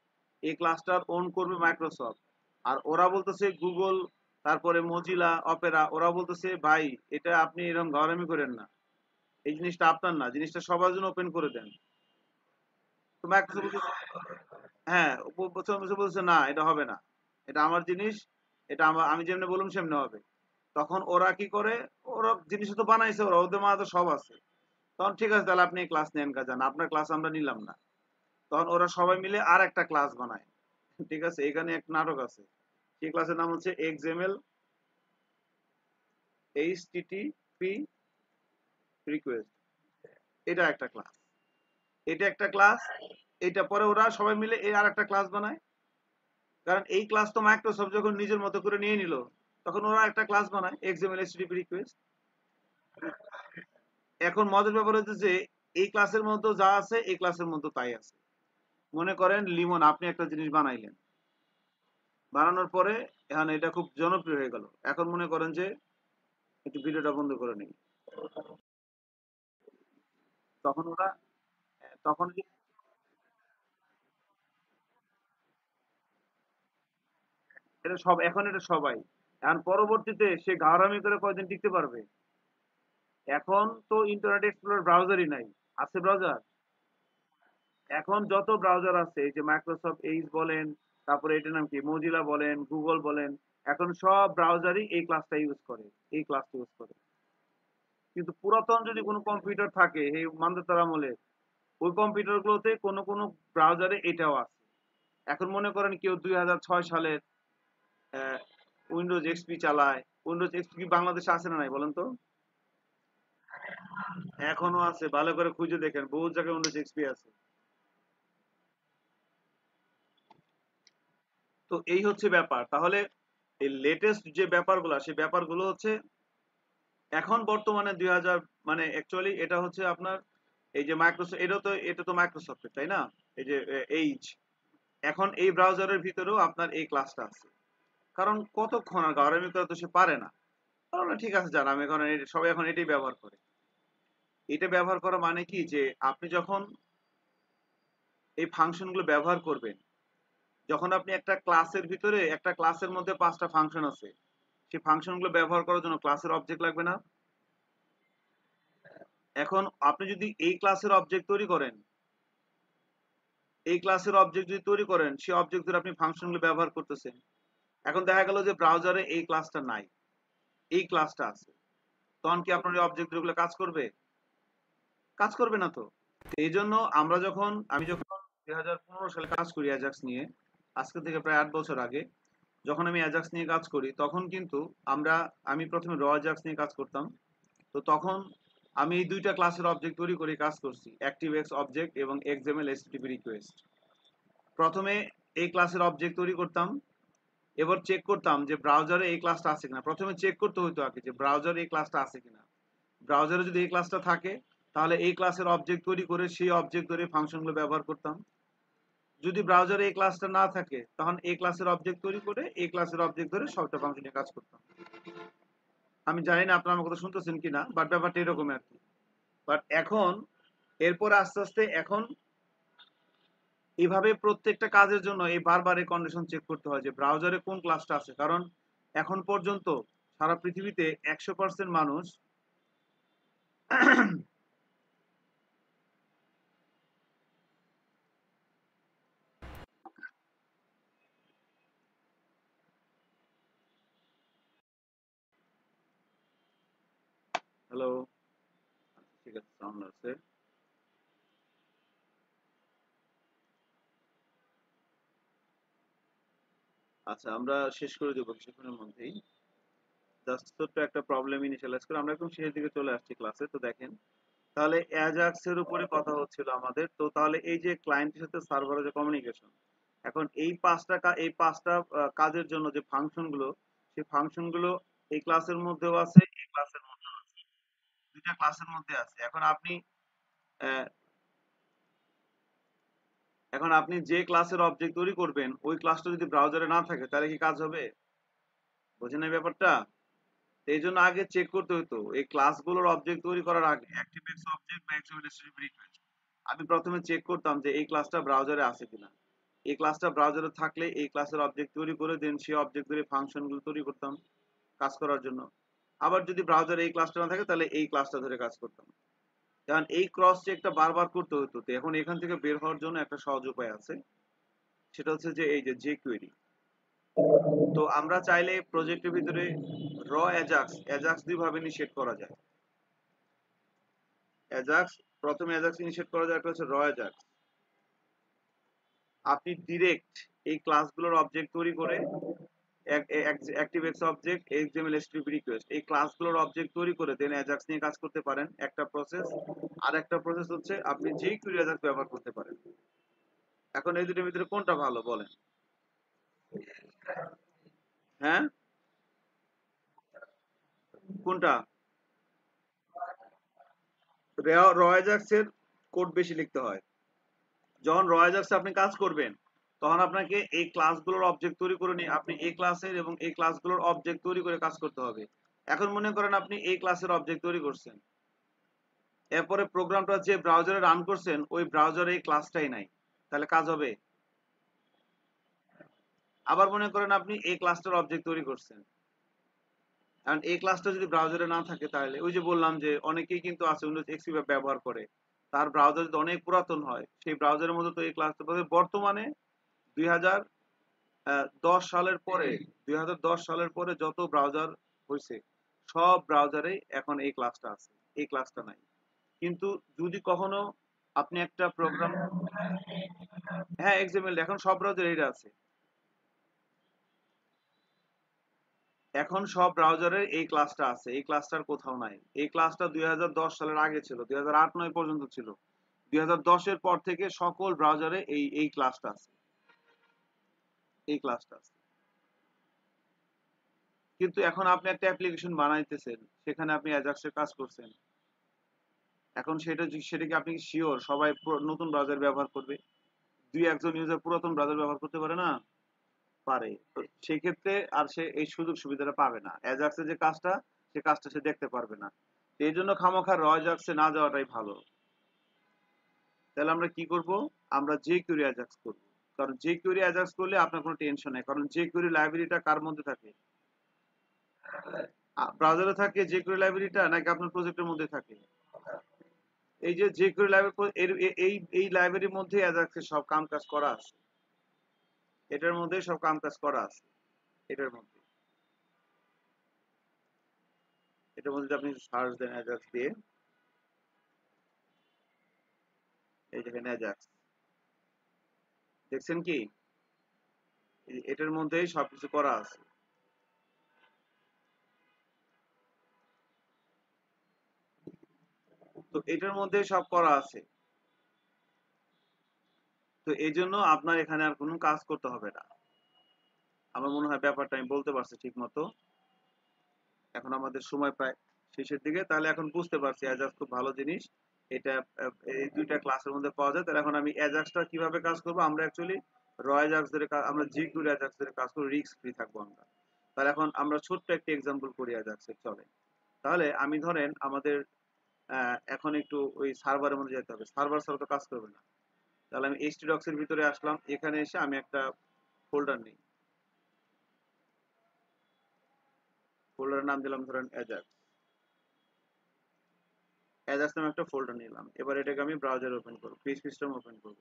এই ক্লাসটার ওন করবে মাইক্রোসফট। আর ওরা বলতেছে গুগল, তারপরে মজিলা, অপেরা, ওরা বলতেছে ভাই এটা আপনি এরকম গাওরামি করেন না, এই জিনিসটা আপনার না, জিনিসটা সবার জন্য ওপেন করে দেন। তো মাইক্রোসফট বলতেছে, হ্যাঁ, বলছে না এটা হবে না, এটা আমার জিনিস, এটা আমি যেমনি বললাম সেমনি হবে। তখন ওরা কি করে, ওরা জিনিস তো বানাইছে, ওরা ওদের মাঝে তো সব আছে। তখন ঠিক আছে তাহলে আপনি ক্লাস নেন, কাজান আপনার ক্লাস আমরা নিলাম না। তখন ওরা সবাই মিলে আর একটা ক্লাস বানায়, ঠিক আছে। এখানে এক নাটক আছে, সেই ক্লাসের নাম হচ্ছে এক্সএমএল এইচটিটিপি রিকোয়েস্ট। এটা একটা ক্লাস, এটা একটা ক্লাস। এটা পরে ওরা সবাই মিলে এই আর একটা ক্লাস বানায়, কারণ এই ক্লাস তো মাইক্রোসফট যখন নিজের মতো করে নিয়ে নিল, তখন ওরা একটা ক্লাস বানায় এক্সএমএল এইচটিটিপি রিকোয়েস্ট। এখন মজার ব্যাপার হচ্ছে যে এই ক্লাসের মধ্যে যা আছে এই ক্লাসের মধ্যে তাই আছে। মনে করেন লিমন, আপনি একটা জিনিস বানাইলেন, বানানোর পরে এখন এটা খুব জনপ্রিয় হয়ে গেল। এখন মনে করেন যে একটু ভিডিওটা বন্ধ করে নেই, তখন ওরা, তখন এটা সব, এখন এটা সবাই। এখন পরবর্তীতে সে ঘাড়ামি করে কয়দিন টিকতে পারবে? এখন তো ইন্টারনেট এক্সপ্লোরার ব্রাউজারই নাই, আছে ব্রাউজার? এখন যত ব্রাউজার আছে, এই যে মাইক্রোসফট এইজ বলেন, তারপরে এটার নাম কি মজিলা বলেন, গুগল বলেন, এখন সব ব্রাউজারই এই ক্লাসটা ইউজ করে, এই ক্লাসটা ইউজ করে। কিন্তু পুরাতন যদি কোনো কম্পিউটার থাকে এই মানদাতার আমলে, ওই কম্পিউটার গুলোতে কোনো কোনো ব্রাউজারে এটাও আছে। এখন মনে করেন কেউ 2006 সালের উইন্ডোজ এক্সপি চালায়। উইন্ডোজ এক্সপি কি বাংলাদেশে আছে না নাই বলেন তো? এখনো আছে, ভালো করে খুঁজে দেখেন, বহু জায়গায় উইন্ডোজ এক্সপি আছে। তো এই হচ্ছে ব্যাপার। তাহলে এই লেটেস্ট যে ব্যাপারগুলো, সেই ব্যাপারগুলো হচ্ছে এখন বর্তমানে 2000, মানে অ্যাকচুয়ালি এটা হচ্ছে আপনার এই যে মাইক্রোসফট, এটা তো মাইক্রোসফটের, তাই না? এই যে এইচ, এখন এই ব্রাউজারের ভিতরেও আপনার এই ক্লাসটা আছে। কারণ কতক্ষণ আর গাওরামি করে তো সে পারে না। তাহলে ঠিক আছে, যান আমি এখন সবাই এখন এটাই ব্যবহার করে। এটা ব্যবহার করা মানে কি, যে আপনি যখন এই ফাংশনগুলো ব্যবহার করবেন, যখন আপনি একটা ক্লাসের ভিতরে, একটা ক্লাসের মধ্যে 5টা ফাংশন আছে, সেই ফাংশনগুলো ব্যবহার করার জন্য ক্লাসের অবজেক্ট লাগবে না? এখন আপনি যদি এই ক্লাসের অবজেক্ট তৈরি করেন, এই ক্লাসের অবজেক্ট যদি তৈরি করেন, সেই অবজেক্ট ধরে আপনি ফাংশনগুলো ব্যবহার করতেছেন। এখন দেখা গেল যে ব্রাউজারে এই ক্লাসটা নাই, এই ক্লাসটা আছে, তখন কি আপনার এই অবজেক্ট গুলো কাজ করবে? কাজ করবে না তো। এই জন্য আমি যখন 2015 সালে কাজ করি অ্যাজাক্স নিয়ে, আজকে থেকে প্রায় 8 বছর আগে, যখন আমি অ্যাজাক্স নিয়ে কাজ করি, তখন কিন্তু আমি প্রথমে র অ্যাজাক্স নিয়ে কাজ করতাম। তো তখন আমি এই দুইটা ক্লাসের অবজেক্ট তৈরি করে কাজ করছি, অ্যাক্টিভএক্স অবজেক্ট এবং এক্সএমএল এসটিপি রিকোয়েস্ট। প্রথমে এই ক্লাসের অবজেক্ট তৈরি করতাম, এবার চেক করতাম যে ব্রাউজারে এই ক্লাসটা আছে কিনা। প্রথমে চেক করতে হতো আগে যে ব্রাউজারে এই ক্লাসটা আছে কিনা। ব্রাউজারে যদি এই ক্লাসটা থাকে, তাহলে এই ক্লাসের অবজেক্ট তৈরি করে সেই অবজেক্ট ধরে ফাংশনগুলো ব্যবহার করতাম। যদি ব্রাউজারে এই ক্লাসটা না থাকে, তখন এই ক্লাসের অবজেক্ট তৈরি করে এই ক্লাসের অবজেক্ট ধরে সবটা ফাংশনে কাজ করতাম। আমি জানি না আপনারা আমার কথা শুনতেছেন কিনা, বাট ব্যাপারটা এরকম আর কি। বাট এখন এরপর আস্তে আস্তে এখন এইভাবে প্রত্যেকটা কাজের জন্য এই বারবার এই কন্ডিশন চেক করতে হয় যে ব্রাউজারে কোন ক্লাসটা আছে। কারণ এখন পর্যন্ত সারা পৃথিবীতে 100% মানুষ হ্যালো, ঠিক আছে, সাউন্ড আছে। আচ্ছা, আমরা শেষ করে দেবো কিছুক্ষণের মধ্যেই। জাস্ট ছোট্ট একটা প্রবলেম ইনিশিয়ালাইজ করে আমরা একদম শেষের দিকে চলে আসছি ক্লাসে। তো দেখেন, তাহলে অ্যাজাক্স এর উপরে কথা হচ্ছিল আমাদের। তো তাহলে এই যে ক্লায়েন্টের সাথে সার্ভারের যে কমিউনিকেশন, এখন এই পাঁচটা কাজের জন্য যে ফাংশন গুলো, সেই ফাংশন গুলো এই ক্লাসের মধ্যেও আছে, এই ক্লাসের মধ্যেও আছে, দুইটা ক্লাসের মধ্যে আছে। আহ, এখন আপনি যে ক্লাসের অবজেক্ট তৈরি করবেন, ওই ক্লাসটা যদি ব্রাউজারে না থাকে, তাহলে কি কাজ হবে? বোঝেন এই ব্যাপারটা? তো এই জন্য আগে চেক করতে হতো এই ক্লাসগুলোর অবজেক্ট তৈরি করার আগে, অ্যাক্টিভএক্স অবজেক্ট বা এক্সএমএল রিকোয়েস্ট, আমি প্রথমে চেক করতাম যে এই ক্লাসটা ব্রাউজারে আছে কিনা। এই ক্লাসটা ব্রাউজারে থাকলে এই ক্লাসের অবজেক্ট তৈরি করে দেন সেই অবজেক্ট ধরে ফাংশনগুলো তৈরি করতাম কাজ করার জন্য। আবার যদি ব্রাউজারে এই ক্লাসটা না থাকে, তাহলে এই ক্লাসটা ধরে কাজ করতাম। কারণ এই ক্রস চেকটা বারবার করতে হতো। তো এখন এখান থেকে বের হওয়ার জন্য একটা সহজ উপায় আছে, সেটা হচ্ছে যে এই যে কোয়েরি। তো আমরা চাইলে প্রজেক্টের ভিতরে র অ্যাজাক্স দুই ভাবে ইনিশিয়েট করা যায়। অ্যাজাক্স, প্রথমে অ্যাজাক্স ইনিশিয়েট করা যায়, একটা হচ্ছে র অ্যাজাক্স। আপনি ডিরেক্ট এই ক্লাসগুলোর অবজেক্ট তৈরি করে ActiveX object, XML STP request, এই ক্লাসগুলোর অবজেক্ট তৈরি করে দেন অ্যাজাক্স নিয়ে কাজ করতে পারেন, একটা প্রসেস। আর একটা প্রসেস হচ্ছে আপনি যেই কোয়েরি অ্যাজাক্স ব্যবহার করতে পারেন। এখন এই দুটোর ভিতরে কোনটা ভালো বলেন? হ্যাঁ, কোনটা? র অ্যাজাক্স এর কোড বেশি লিখতে হয়। যখন র অ্যাজাক্সে আপনি কাজ করবেন, তখন আপনাকে এই ক্লাসগুলোর অবজেক্ট তৈরি করে নিয়ে আপনি এই ক্লাসের এবং এই ক্লাসগুলোর অবজেক্ট তৈরি করে কাজ করতে হবে। এখন মনে করেন আপনি এই ক্লাসের অবজেক্ট তৈরি করছেন, এরপরে প্রোগ্রামটা যে ব্রাউজারে রান করছেন, ওই ব্রাউজারে এই ক্লাসটাই নাই, তাহলে কাজ হবে? আবার মনে করেন আপনি এই ক্লাসটার অবজেক্ট তৈরি করছেন, কারণ এই ক্লাসটা যদি ব্রাউজারে না থাকে, তাহলে ওই যে বললাম যে অনেকেই কিন্তু আছে উইন্ডোজ এক্সপি ব্যবহার করে, তার ব্রাউজার যদি অনেক পুরাতন হয়, সেই ব্রাউজারের মধ্যে তো এই ক্লাসটা বর্তমানে 2010 সালের পরে, 2010 সালের পরে যত ব্রাউজার হয়েছে, সব ব্রাউজারেই এখন এই ক্লাসটা আছে। এই ক্লাসটা নাই। কিন্তু যদি কখনো আপনি একটা প্রোগ্রাম, হ্যাঁ এক্সএমএল এখন সব ব্রাউজারে এটা আছে। এখন সব ব্রাউজারে এই ক্লাসটা আছে, এই ক্লাসটার কোথাও নাই। এই ক্লাসটা 2010 সালের আগে ছিল, 2008-9 পর্যন্ত ছিল। 2010-এর পর থেকে সকল ব্রাউজারে এই ক্লাসটা আছে, এই ক্লাসটা আছে। কিন্তু এখন আপনি একটা অ্যাপ্লিকেশন বানাইতেছেন, সেখানে আপনি অ্যাজাক্সের কাজ করছেন। এখন সেটা কি আপনি শিওর সবাই নতুন ব্রাউজার ব্যবহার করবে? দুই একজন ইউজার পুরাতন ব্রাউজার ব্যবহার করতে পারে না? পারে। তো সেই ক্ষেত্রে আর সে এই সুযোগ সুবিধাটা পাবে না, অ্যাজাক্সের যে কাজটা, সে কাজটা সে দেখতে পারবে না। এই জন্য খামোখা রয়জাক্সে না যাওয়াটাই ভালো। তাহলে আমরা কি করব? আমরা jQuery অ্যাজাক্স করব। কারণ jQuery অ্যাজাক্স করলে আপনার কোনো টেনশন নেই, কারণ jQuery লাইব্রেরিটা কার মধ্যে থাকে? ব্রাউজারে থাকে jQuery লাইব্রেরিটা, নাকি আপনার প্রজেক্টের মধ্যে থাকে? এই যে jQuery লাইব্রেরি, এই লাইব্রেরির মধ্যে অ্যাজাক্সের সব কাম কাজ করা আছে, এটার মধ্যে সব কাম কাজ করা আছে। এটার মধ্যে, এটার মধ্যে যদি আপনি সার্চ দেন অ্যাজাক্স দিয়ে, এই যেখানে অ্যাজাক্স দেখছেন কি, এটার মধ্যেই সবকিছু করা আছে। তো এটার মধ্যে সব করা আছে। তো এই জন্য আপনার এখানে আর কোনো কাজ করতে হবে না। আমার মনে হয় ব্যাপারটা আমি বলতে পারছি ঠিক মতো। এখন আমাদের সময় প্রায় শেষের দিকে, তাহলে এখন বুঝতে পারছি অ্যাজাক্স খুব ভালো জিনিস। এটা এই দুইটা ক্লাসের মধ্যে পাওয়া যায়। তাহলে এখন আমি অ্যাজাক্সটা কিভাবে কাজ করব, আমরা অ্যাকচুয়ালি র অ্যাজাক্স ধরে আমরা jQuery অ্যাজাক্স ধরে কাজ করব, রিস্ক ফ্রি থাকবো আমরা। তাহলে এখন আমরা ছোট্ট একটা এক্সাম্পল করি অ্যাজাক্সের, চলে। তাহলে আমি ধরেন আমাদের এখন একটু ওই সার্ভারের মধ্যে যেতে হবে, সার্ভার ছাড়া তো কাজ করবে না। তাহলে আমি htdocs এর ভিতরে আসলাম, এখানে এসে আমি একটা ফোল্ডার নিই, ফোল্ডারের নাম দিলাম ধরেন অ্যাজাক্স। অ্যাজাক্স নামে একটা ফোল্ডার নিলাম। এবার এটাকে আমি ব্রাউজারে ওপেন করব, পিএইচপি সিস্টেম ওপেন করব।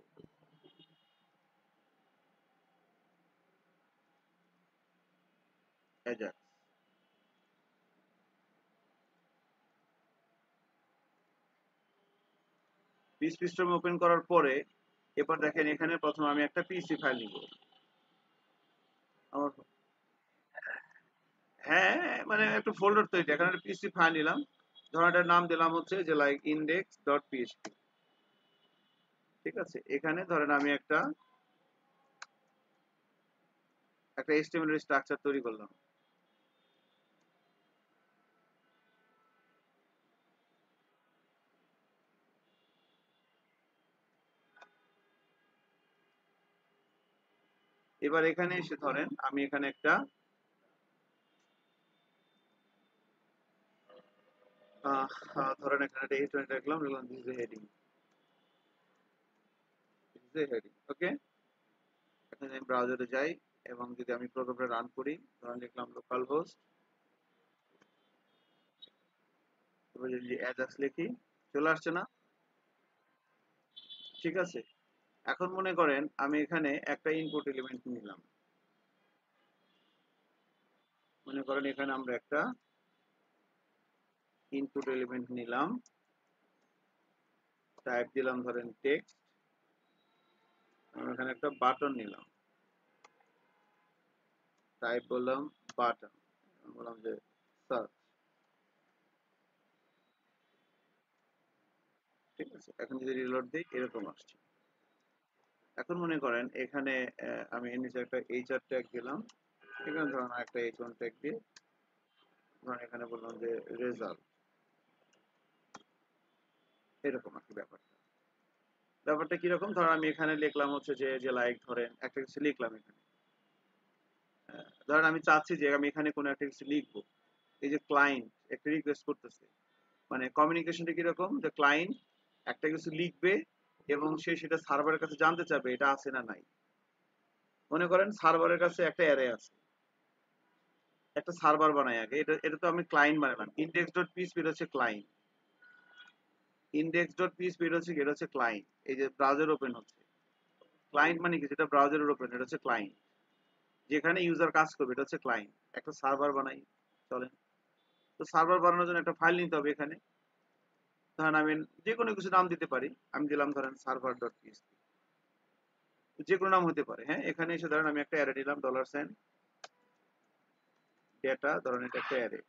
অ্যাজাক্স, পিএইচপি সিস্টেম ওপেন করার পরে এবার দেখেন এখানে প্রথমে আমি একটা পিসি ফাইল নিব। আমার, হ্যাঁ মানে একটা ফোল্ডার তৈরি, এখানে একটা পিসি ফাইল নিলাম, ধরেন এটার নাম দিলাম হচ্ছে যে লাইক index.php। ঠিক আছে, এখানে ধরেন আমি একটা HTML এর স্ট্রাকচার তৈরি করলাম। এবার এখানে এসে ধরেন আমি এখানে একটা ধরেন এখানে একটা HTML লিখলাম, this is heading, this is heading, okay. এখন আমি ব্রাউজারে যাই এবং যদি আমি প্রোগ্রামটা রান করি, ধরেন লিখলাম লোকাল হোস্ট, এবার যদি অ্যাজাক্স লিখি, চলে আসছে না? ঠিক আছে। এখন মনে করেন আমি এখানে একটা ইনপুট এলিমেন্ট নিলাম, মনে করেন এখানে আমরা একটা ইনপুট এলিমেন্ট নিলাম, টাইপ দিলাম ধরেন টেক্সট, আমি এখানে একটা বাটন নিলাম, টাইপ বললাম বাটন, বললাম যে সার্চ। ঠিক আছে, এখন যদি রিলোড দিই এরকম আসছে। এখন মনে করেন এখানে আমি এর নিচে একটা HR ট্যাগ দিলাম, এখানে ধরুন একটা H1 ট্যাগ দিয়ে ধরুন এখানে বললাম যে রেজাল্ট, এরকম আর কি ব্যাপারটা। ব্যাপারটা কিরকম, ধর আমি এখানে লিখলাম হচ্ছে যে যে লাইক ধরেন একটা কিছু লিখলাম এখানে, ধরেন আমি চাচ্ছি যে আমি এখানে কোনো একটা কিছু লিখবো। এই যে ক্লায়েন্ট একটা রিকোয়েস্ট করতেছে, মানে কমিউনিকেশনটা কিরকম, যে ক্লায়েন্ট একটা কিছু লিখবে এবং সে সেটা সার্ভারের কাছে জানতে চাবে এটা আছে না নাই। মনে করেন সার্ভারের কাছে একটা অ্যারে আছে, একটা সার্ভার বানাই আগে, এটা এটা তো আমি ক্লায়েন্ট বানালাম, index.php হচ্ছে ক্লায়েন্ট, index.php এটা হচ্ছে ক্লায়েন্ট। এই যে ব্রাউজার ওপেন হচ্ছে, ক্লায়েন্ট মানে কি, যেটা ব্রাউজারের ওপেন এটা হচ্ছে ক্লায়েন্ট, যেখানে ইউজার কাজ করবে এটা হচ্ছে ক্লায়েন্ট। একটা সার্ভার বানাই, চলেন। তো সার্ভার বানানোর জন্য একটা ফাইল নিতে হবে এখানে, ধরেন আমি যে কোনো কিছু নাম দিতে পারি, আমি দিলাম ধরেন সার্ভার ডট পিএসপি, যে কোনো নাম হতে পারে। হ্যাঁ, এখানে এসে ধরেন আমি একটা অ্যারে দিলাম $, ডেটা, ধরেন এটা একটা অ্যারে,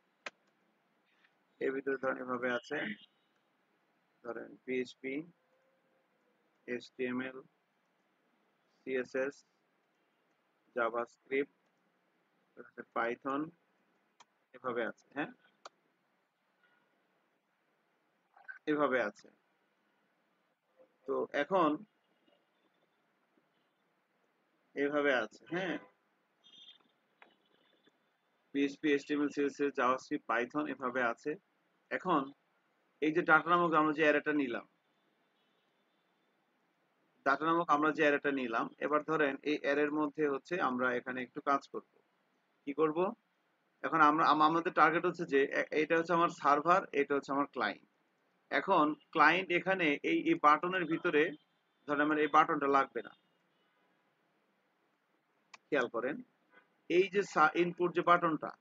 এর ভিতরে ধরেন এভাবে আছে, ধরেন PHP, HTML, CSS, JavaScript, Python, এভাবে আছে। হ্যাঁ, এভাবে আছে। তো এখন এভাবে আছে। হ্যাঁ, PHP, HTML, CSS, JavaScript, Python এভাবে আছে। এখন এই যে ডাটা নামক আমরা যে অ্যারেটা নিলাম, এবার ধরেন এই অ্যারের মধ্যে হচ্ছে আমরা এখানে একটু কাজ করব। কি করব? এখন আমাদের টার্গেট হচ্ছে যে এটা হচ্ছে আমার সার্ভার, এটা হচ্ছে আমার ক্লায়েন্ট। এখন ক্লায়েন্ট এখানে এই বাটনের ভিতরে ধরেন আমার এই বাটনটা লাগবে না। খেয়াল করেন, এই যে ইনপুট যে বাটনটা,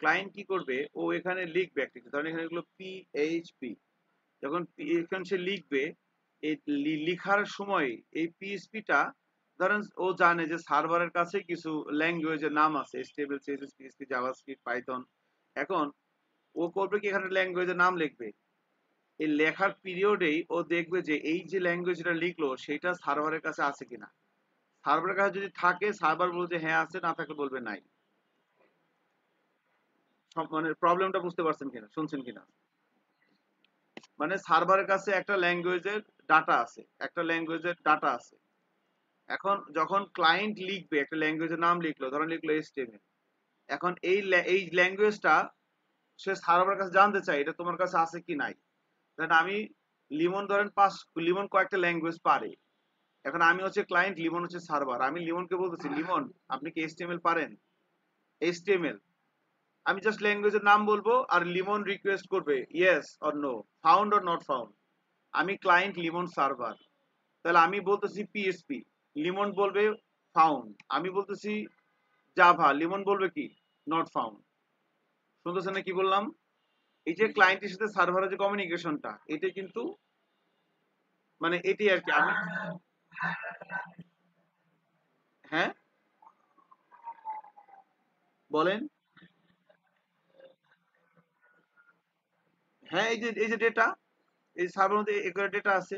ক্লায়েন্ট কি করবে, ও এখানে লিখবে একটা কিছু, ধরেন এখানে এগুলো পিএইচপি, যখন এখানে সে লিখবে, এই লিখার সময় এই পিএইচপিটা, ধরেন ও জানে যে সার্ভারের কাছে কিছু ল্যাঙ্গুয়েজের নাম আছে, HTML, CSS, PHP, JavaScript, Python. এখন ও করবে কি, এখানে ল্যাঙ্গুয়েজের নাম লিখবে, এই লেখার পিরিয়ডেই ও দেখবে যে এই যে ল্যাঙ্গুয়েজটা লিখলো সেটা সার্ভারের কাছে আছে কিনা। সার্ভারের কাছে যদি থাকে, সার্ভার বলছে হ্যাঁ আছে, না থাকলে বলবে নাই। মানে প্রবলেমটা বুঝতে পারছেন কিনা, শুনছেন কিনা? মানে সার্ভারের কাছে একটা ল্যাঙ্গুয়েজের ডাটা আছে, এখন যখন ক্লায়েন্ট লিখবে, একটা ল্যাঙ্গুয়েজের নাম লিখলো, ধরেন লিখলো এইচটিএমএল, এখন এই ল্যাঙ্গুয়েজটা সে সার্ভারের কাছে জানতে চায় এটা তোমার কাছে আছে কি নাই। ধরেন আমি লিমন, ধরেন লিমন কয়েকটা ল্যাঙ্গুয়েজ পারে। এখন আমি হচ্ছে ক্লায়েন্ট, লিমন হচ্ছে সার্ভার, আমি লিমনকে বলতেছি, লিমন আপনি কি এইচটিএমএল পারেন? এইচটিএমএল, আমি জাস্ট ল্যাঙ্গুয়েজের নাম বলবো আর লিমন রিকোয়েস্ট করবে yes or no, found or not found. আমি ক্লায়েন্ট, লিমন সার্ভার, তাহলে আমি বলতেছি পিএসপি, লিমন বলবে ফাউন্ড। আমি বলতেছি জাভা, লিমন বলবে কি নট ফাউন্ড। শুনতেছেন না কি বললাম? এই যে ক্লায়েন্টের সাথে সার্ভারের যে কমিউনিকেশনটা, এটা কিন্তু মানে এটি আর কি। আমি হ্যাঁ, বলেন। হ্যাঁ, এই যে ডেটা, এই সার্ভারের মধ্যে ডেটা আছে।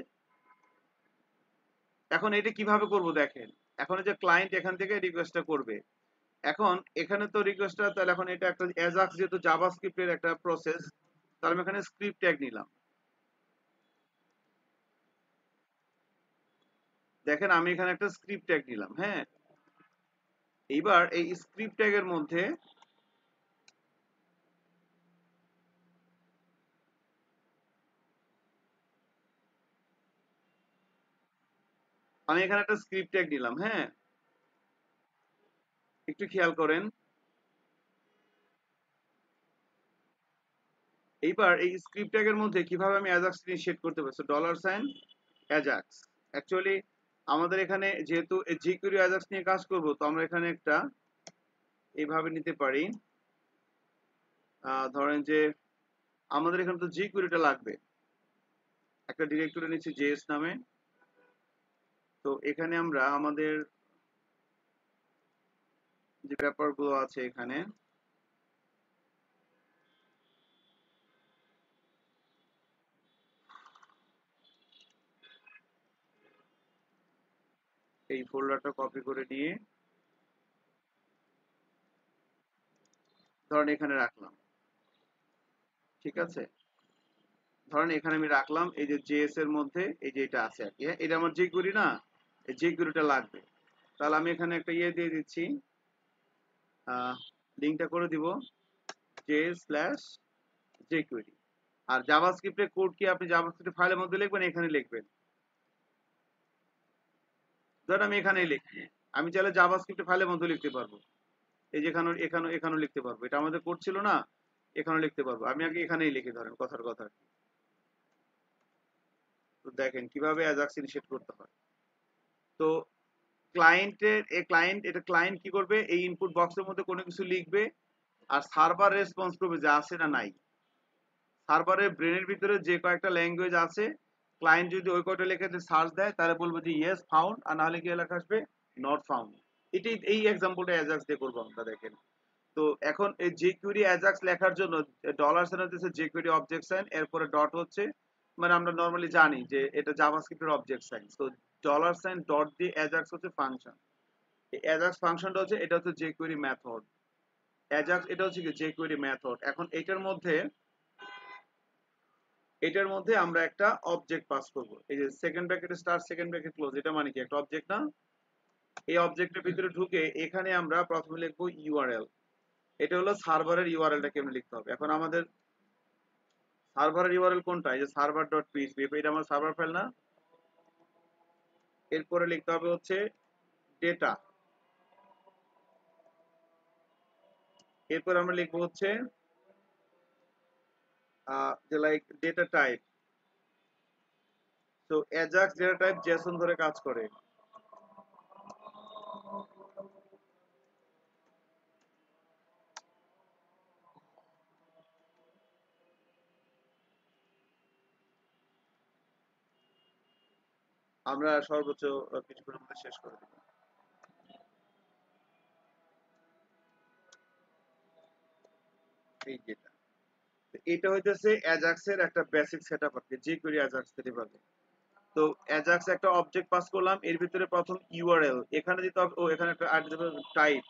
এখন এটা কিভাবে করব দেখেন, এখন এই যে ক্লায়েন্ট এখান থেকে রিকোয়েস্টটা করবে, এখন এখানে তো রিকোয়েস্টটা, তাহলে এখন এটা একটা অ্যাজাক্স, যেহেতু জাভাস্ক্রিপ্টের একটা প্রসেস, তাহলে আমি এখানে স্ক্রিপ্ট ট্যাগ নিলাম। দেখেন আমি এখানে একটা স্ক্রিপ্ট ট্যাগ নিলাম। হ্যাঁ, এইবার এই স্ক্রিপ্ট ট্যাগের মধ্যে আমি এখানে একটা স্ক্রিপ্ট ট্যাগ নিলাম। হ্যাঁ, একটু খেয়াল করেন। এইবার এই স্ক্রিপ্ট ট্যাগের মধ্যে কিভাবে আমি অ্যাজাক্স ইনিশিয়েট করতে পারি, $সাইন অ্যাজাক্স। অ্যাকচুয়ালি আমাদের এখানে যেহেতু জিকিউরি অ্যাজাক্স নিয়ে কাজ করব, তো আমরা এখানে একটা এইভাবে নিতে পারি। ধরেন যে আমাদের এখানে তো জিকিউরিটা লাগবে, একটা ডিরেক্টরি নিচ্ছি জেএস নামে। তো এখানে আমরা আমাদের যে ব্যাপারগুলো আছে এখানে, এই ফোল্ডারটা কপি করে নিয়ে ধরেন এখানে রাখলাম। ঠিক আছে, ধরেন এখানে আমি রাখলাম, এই যে জেএস এর মধ্যে এই যে এটা আছে আর কি। হ্যাঁ, এটা আমার জিকিউরি না, এই জিকিউরিটা লাগবে। তাহলে আমি এখানে একটা ইয়ে দিয়ে দিচ্ছি, লিঙ্কটা করে দিব j/jQuery। আর জাভাস্ক্রিপ্টের কোড কি আপনি জাভাস্ক্রিপ্ট ফাইলের মধ্যে লিখবেন, এখানে লিখবেন। ধরেন আমি এখানেই লিখি, আমি চাইলে জাভাস্ক্রিপ্টের ফাইলের মধ্যে লিখতে পারবো, এই যে এখানেও লিখতে পারবো, এটা আমাদের কোড ছিল না, এখানেও লিখতে পারবো। আমি আগে এখানেই লিখি, ধরেন কথার কথা। তো দেখেন কিভাবে অ্যাজাক্স ইনিশিয়েট করতে হয়। তো ক্লায়েন্ট কি করবে, এই ইনপুট বক্সের মধ্যে কোনো কিছু লিখবে, আর সার্ভার রেসপন্স করবে যে আছে না নাই। সার্ভারের ব্রেনের ভিতরে যে কয়েকটা ল্যাঙ্গুয়েজ আছে, ক্লায়েন্ট যদি ওই কয়টা লেখে সার্চ দেয় তাহলে বলবো যে ইয়েস ফাউন্ড, আর নাহলে কি লেখা আসবে নট ফাউন্ড। এটাই এই এক্সাম্পলটা অ্যাজাক্স দিয়ে করবো আমরা, দেখেন। তো এখন এই jQuery অ্যাজাক্স লেখার জন্য ডলার সাইন হচ্ছে jQuery অবজেক্ট সাইন, এরপরে ডট হচ্ছে, মানে আমরা নর্মালি জানি যে এটা জাভাস্ক্রিপ্টের অবজেক্ট সাইন। তো ডলার সাইন ডট দিয়ে অ্যাজাক্স হচ্ছে ফাংশন। এই অ্যাজাক্স ফাংশনটা হচ্ছে, এটা হচ্ছে jQuery মেথড। অ্যাজাক্স এটা হচ্ছে কি jQuery মেথড। এখন এটার মধ্যে আমরা একটা অবজেক্ট পাস করব। এই যে second bracket start second bracket close, এটা মানে কি একটা অবজেক্ট না? এই অবজেক্টের ভিতরে ঢুকে এখানে আমরা প্রথমে লিখবো ইউআরএল। এটা হলো সার্ভারের ইউআরএলটা কেমনে লিখতে হবে। এখন আমাদের সার্ভারের ইউআরএল কোনটা? এই যে সার্ভার ডট পিএইচপি, এটা আমার সার্ভার ফাইল না? এরপরে লিখতে হবে হচ্ছে ডেটা। এরপর আমরা লিখবো হচ্ছে যে লাইক ডেটা টাইপ। তো অ্যাজাক্স ডেটা টাইপ জেসন ধরে কাজ করে। আমরা সর্বোচ্চ কিছুক্ষণের মধ্যে শেষ করে দেব। এই যেটা, এটা হইতেছে অ্যাজাক্সের একটা বেসিক সেটআপ, আর কি jQuery অ্যাজাক্স থেকে পাবে। তো অ্যাজাক্স একটা অবজেক্ট পাস করলাম, এর ভিতরে প্রথম ইউআরএল এখানে দিতে হবে, ও এখানে একটা আর দিতে হবে টাইপ।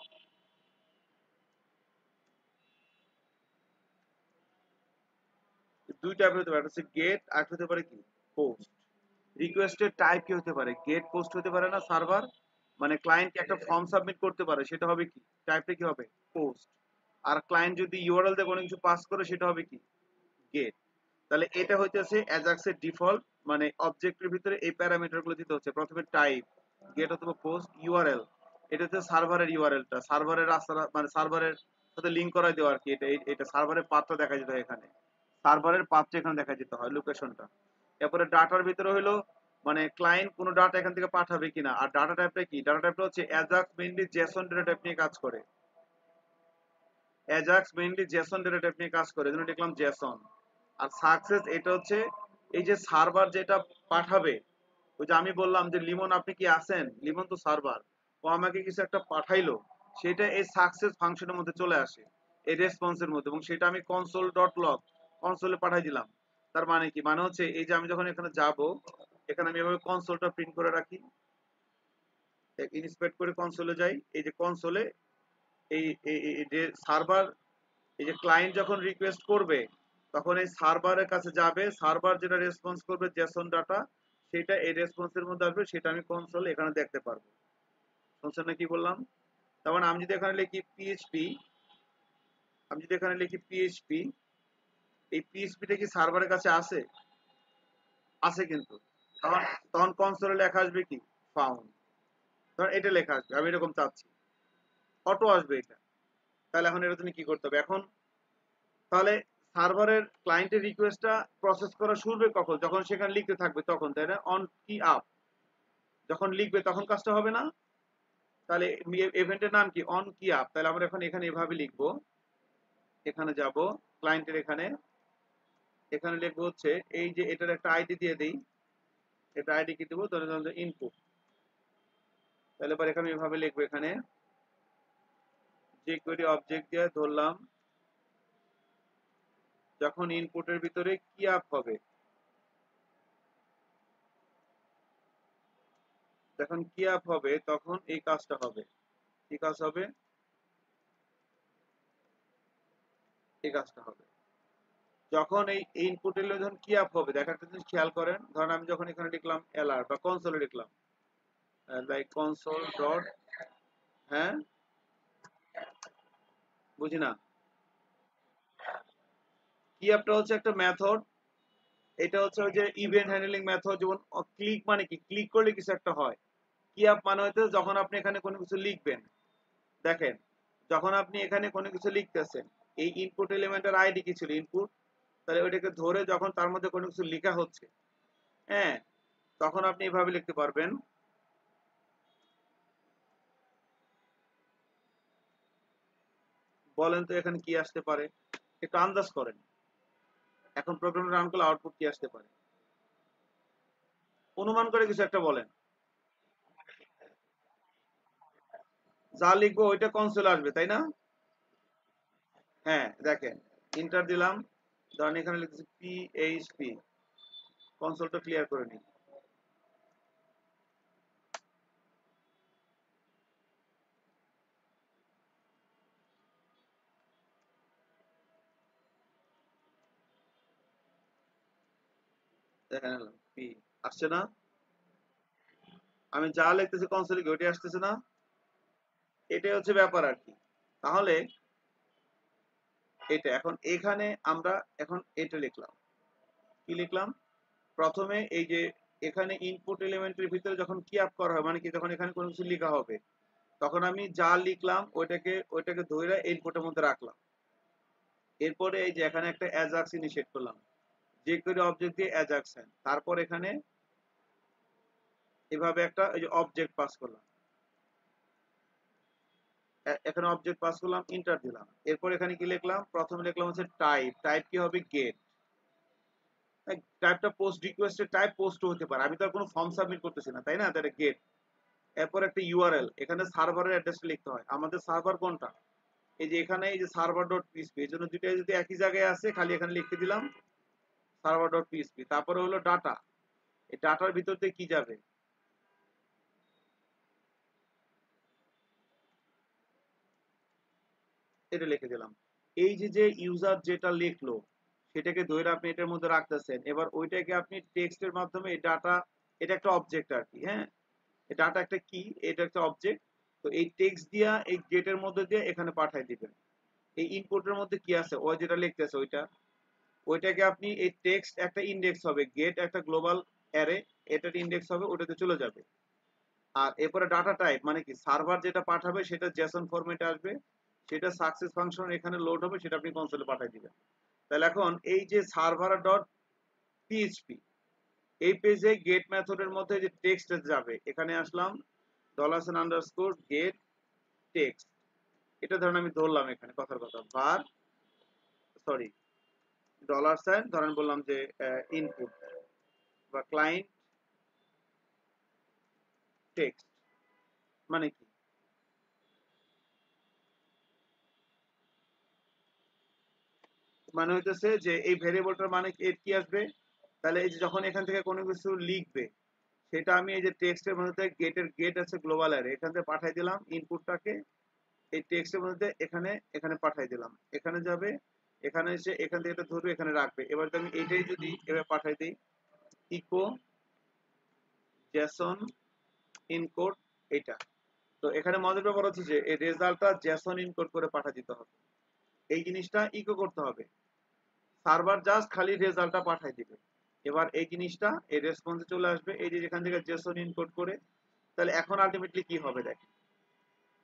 দুই টাইপের হতে পারে, একটা হচ্ছে গেট, আর হতে পারে কি পোস্ট। রিকোয়েস্টের টাইপ কি হতে পারে? গেট, পোস্ট হতে পারে না? সার্ভার মানে ক্লায়েন্ট একটা ফর্ম সাবমিট করতে পারে, সেটা হবে কি, টাইপটা কি হবে পোস্ট। আর ক্লায়েন্ট যদি ইউআরএল দিয়ে কোনো কিছু পাস করে, সেটা হবে কি গেট। তাহলে এটা হইতেছে অ্যাজাক্সের ডিফল্ট, মানে অবজেক্টের ভিতরে এই প্যারামিটার গুলো দিতে হচ্ছে। প্রথমে টাইপ, গেট অথবা পোস্ট, ইউআরএল। এটা হচ্ছে সার্ভারের ইউআরএলটা, সার্ভারের রাস্তা, মানে সার্ভারের সাথে লিংক করাই দেওয়া আর কি। এটা সার্ভারের পাথটা দেখা যেতে হয় এখানে, সার্ভারের পাথটা এখানে দেখা যেতে হয়, লোকেশনটা। এরপরে ডাটার ভিতরে হলো মানে ক্লায়েন্ট কোনো ডাটা এখান থেকে পাঠাবে কিনা। আর ডাটা টাইপটা কি? ডাটা টাইপটা হচ্ছে Ajax mainly Jason data type নিয়ে কাজ করে। Ajax mainly Jason data type নিয়ে কাজ করে, এজন্য লিখলাম জেসন। আর সাকসেস এটা হচ্ছে এই যে সার্ভার যেটা পাঠাবে। ওই যে আমি বললাম যে লিমন আপনি কি আছেন, লিমন তো সার্ভার, ও আমাকে কিছু একটা পাঠাইলো, সেটা এই সাকসেস ফাংশনের মধ্যে চলে আসে, এই রেসপন্সের মধ্যে, এবং সেটা আমি কনসোল ডট লগ কনসোলে পাঠাই দিলাম। তার মানে কি? মানে হচ্ছে এই যে আমি যখন এখানে যাব, এখানে আমি এভাবে কনসোলটা প্রিন্ট করে রাখি, ইন্সপেক্ট করে কনসোলে যাই, এই যে কনসোলে এই এই যে সার্ভার, এই যে ক্লায়েন্ট যখন রিকোয়েস্ট করবে, তখন এই সার্ভারের কাছে যাবে, সার্ভার যেটা রেসপন্স করবে জেসন ডাটা, সেটা এই রেসপন্সের মধ্যে আসবে, সেটা আমি কনসোল এখানে দেখতে পারবো। শুনছেন না কি বললাম? তার মানে আমি যদি এখানে লিখি পিএইচপি, আমি যদি এখানে লিখি পিএইচপি, এই পিএইচপিটা কি সার্ভারের কাছে আছে? আছে কিন্তু। তখন তখন কনসোলে লেখা আসবে কি ফাউন্ড। ধর এটা লেখা আসবে, আমি এরকম চাচ্ছি, অটো আসবে এটা। তাহলে এখন এটা তুমি কি করতে হবে এখন? তাহলে সার্ভারের ক্লায়েন্টের রিকোয়েস্টটা প্রসেস করা শুরু হবে কখন? যখন সেখানে লিখতে থাকবে তখন, তাই না? অন কি আপ, যখন লিখবে তখন কাজটা হবে না? তাহলে ইভেন্টের নাম কি অন কি আপ। তাহলে আমরা এখন এখানে এভাবে লিখবো, এখানে যাব ক্লায়েন্টের এখানে, এখানে লিখবো হচ্ছে এই যে এটার একটা আইডি দিয়ে দেই, এটা আইডি কি দেবো? ধরে ইনপুট। তাহলে এবার এখানে এভাবে লিখবো, এখানে jQuery অবজেক্ট দিয়ে ধরলাম, যখন ইনপুটের ভিতরে কি আপ হবে, যখন কি আপ হবে তখন এই কাজটা হবে। কি কাজ হবে? এই কাজটা হবে যখন এই ইনপুটের যখন কি আপ হবে। দেখা একটা জিনিস খেয়াল করেন, ধরেন আমি যখন এখানে লিখলাম এলআর বা কনসোলে লিখলাম লাইক কনসোল ডট, হ্যাঁ বুঝি না, কি আপটা হচ্ছে একটা মেথড। এটা হচ্ছে ওই যে ইভেন্ট হ্যান্ডলিং মেথড। যেমন ক্লিক মানে কি? ক্লিক করলে কিছু একটা হয়। কি আপ মানে হচ্ছে যখন আপনি এখানে কোনো কিছু লিখবেন, দেখেন যখন আপনি এখানে কোনো কিছু লিখতেছেন, এই ইনপুট এলিমেন্টের আইডি কি ছিল? ইনপুট। তাহলে ওইটাকে ধরে যখন তার মধ্যে কোনো কিছু লেখা হচ্ছে, হ্যাঁ, তখন আপনি এভাবে লিখতে পারবেন, বলেন তো এখানে কি আসতে পারে, একটু আন্দাজ করেন। এখন প্রোগ্রাম রান করলে আউটপুট কি আসতে পারে? অনুমান করে কিছু একটা বলেন। যা লিখবো ওইটা কনসোলে আসবে, তাই না? হ্যাঁ, দেখেন, ইন্টার দিলাম, ধরেন এখানে লিখেছি পিএইচপি, কনসোলটা ক্লিয়ার করে নিই। দেখেন পি আসছে না? আমি যা লিখতেছি কনসোলে কি ওইটাই আসতেছে না? এটাই হচ্ছে ব্যাপার আর কি। তাহলে এটা এখন এখানে আমরা এখন এটা লিখলাম, কি লিখলাম? প্রথমে এই যে এখানে ইনপুট এলিমেন্টের ভিতরে যখন কি আপ করা হয়, মানে কি যখন এখানে কোনো কিছু লেখা হবে, তখন আমি যা লিখলাম ওইটাকে ধরে ইনপুটের মধ্যে রাখলাম। এরপরে এই যে এখানে একটা অ্যাজাক্স ইনিশিয়েট করলাম, যে কোনো অবজেক্ট দিয়ে অ্যাজাক্সন, তারপর এখানে এভাবে একটা এই যে অবজেক্ট পাস করলাম, এখানে অবজেক্ট পাস করলাম, ইন্টার দিলাম। এরপর এখানে কি লিখলাম? প্রথমে লিখলাম হচ্ছে টাইপ, টাইপ কি হবে? গেট। টাইপটা পোস্ট রিকোয়েস্টের টাইপ পোস্ট হতে পারে, আমি তো আর কোনো ফর্ম সাবমিট করতেছি না, তাই না? তাহলে গেট। এরপর একটা ইউআরএল, এখানে সার্ভারের অ্যাড্রেসটা লিখতে হয়। আমাদের সার্ভার কোনটা? এই যে এখানে এই যে সার্ভার ডট পিএইচপি, এই জন্য দুইটাই যদি একই জায়গায় আছে খালি এখানে লিখে দিলাম সার্ভার ডট পিএইচপি। তারপরে হলো ডাটা, এই ডাটার ভিতর দিয়ে কি যাবে? এটা লিখে দিলাম। এই যে যে ইউজার যেটা লিখলো সেটাকে ধরে আপনি এটার মধ্যে রাখতেছেন, এবার ওইটাকে আপনি টেক্সটের মাধ্যমে এই ডাটা, এটা একটা অবজেক্ট আর কি, হ্যাঁ, এই ডাটা একটা কি, এটা একটা অবজেক্ট। তো এই টেক্সট দিয়া এই গেটের মধ্যে দিয়ে এখানে পাঠাই দিবেন। এই ইনপুটের মধ্যে কি আছে, ও যেটা লিখতেছে ওইটাকে আপনি এই টেক্সট একটা ইন্ডেক্স হবে, গেট একটা গ্লোবাল অ্যারে, এটার ইন্ডেক্স হবে, ওটাতে চলে যাবে। আর এরপরে ডাটা টাইপ মানে কি, সার্ভার যেটা পাঠাবে সেটা জেসন ফরম্যাটে আসবে, সেটা সাকসেস ফাংশন এখানে লোড হবে, সেটা আপনি কনসোলে পাঠিয়ে দিবেন। তাহলে এখন এই যে সার্ভার ডট পিএইচপি, এই পেজে গেট মেথডের মধ্যে যে টেক্সট যাবে, এখানে আসলাম ডলার আন্ডারস্কোর গেট টেক্সট, এটা ধরেন আমি ধরলাম এখানে কথার কথা বার, সরি, ডলার সাইন, ধরেন বললাম যে ইনপুট বা ক্লায়েন্ট টেক্সট, মানে কি? মানে হইতেছে যে এই ভেরিয়েবলটার মানে এর কি আসবে, তাহলে এই যে যখন এখান থেকে কোনো কিছু লিখবে, সেটা আমি এই যে টেক্সটের মধ্যে গেটের গেট আছে গ্লোবাল অ্যারে, এখান থেকে পাঠিয়ে দিলাম ইনপুটটাকে, এই টেক্সটের মধ্যে এখানে এখানে পাঠিয়ে দিলাম, এখানে যাবে, এখানে এসে এখান থেকে এটা ধরবে এখানে রাখবে। এবার আমি এইটাই যদি এবার পাঠিয়ে দিই ইকো জেসন ইনকোড, এটা, তো এখানে মজার ব্যাপার হচ্ছে যে এই রেজাল্টটা জেসন ইনকোড করে পাঠিয়ে দিতে হবে, এই জিনিসটা ইকো করতে হবে, সার্ভার জাস্ট খালি রেজাল্টটা পাঠিয়ে দিবে। এবার এই জিনিসটা এই রেসপন্সে চলে আসবে, এই যে যেখান থেকে জেসন ইনকোড করে। তাহলে এখন আলটিমেটলি কি হবে দেখেন,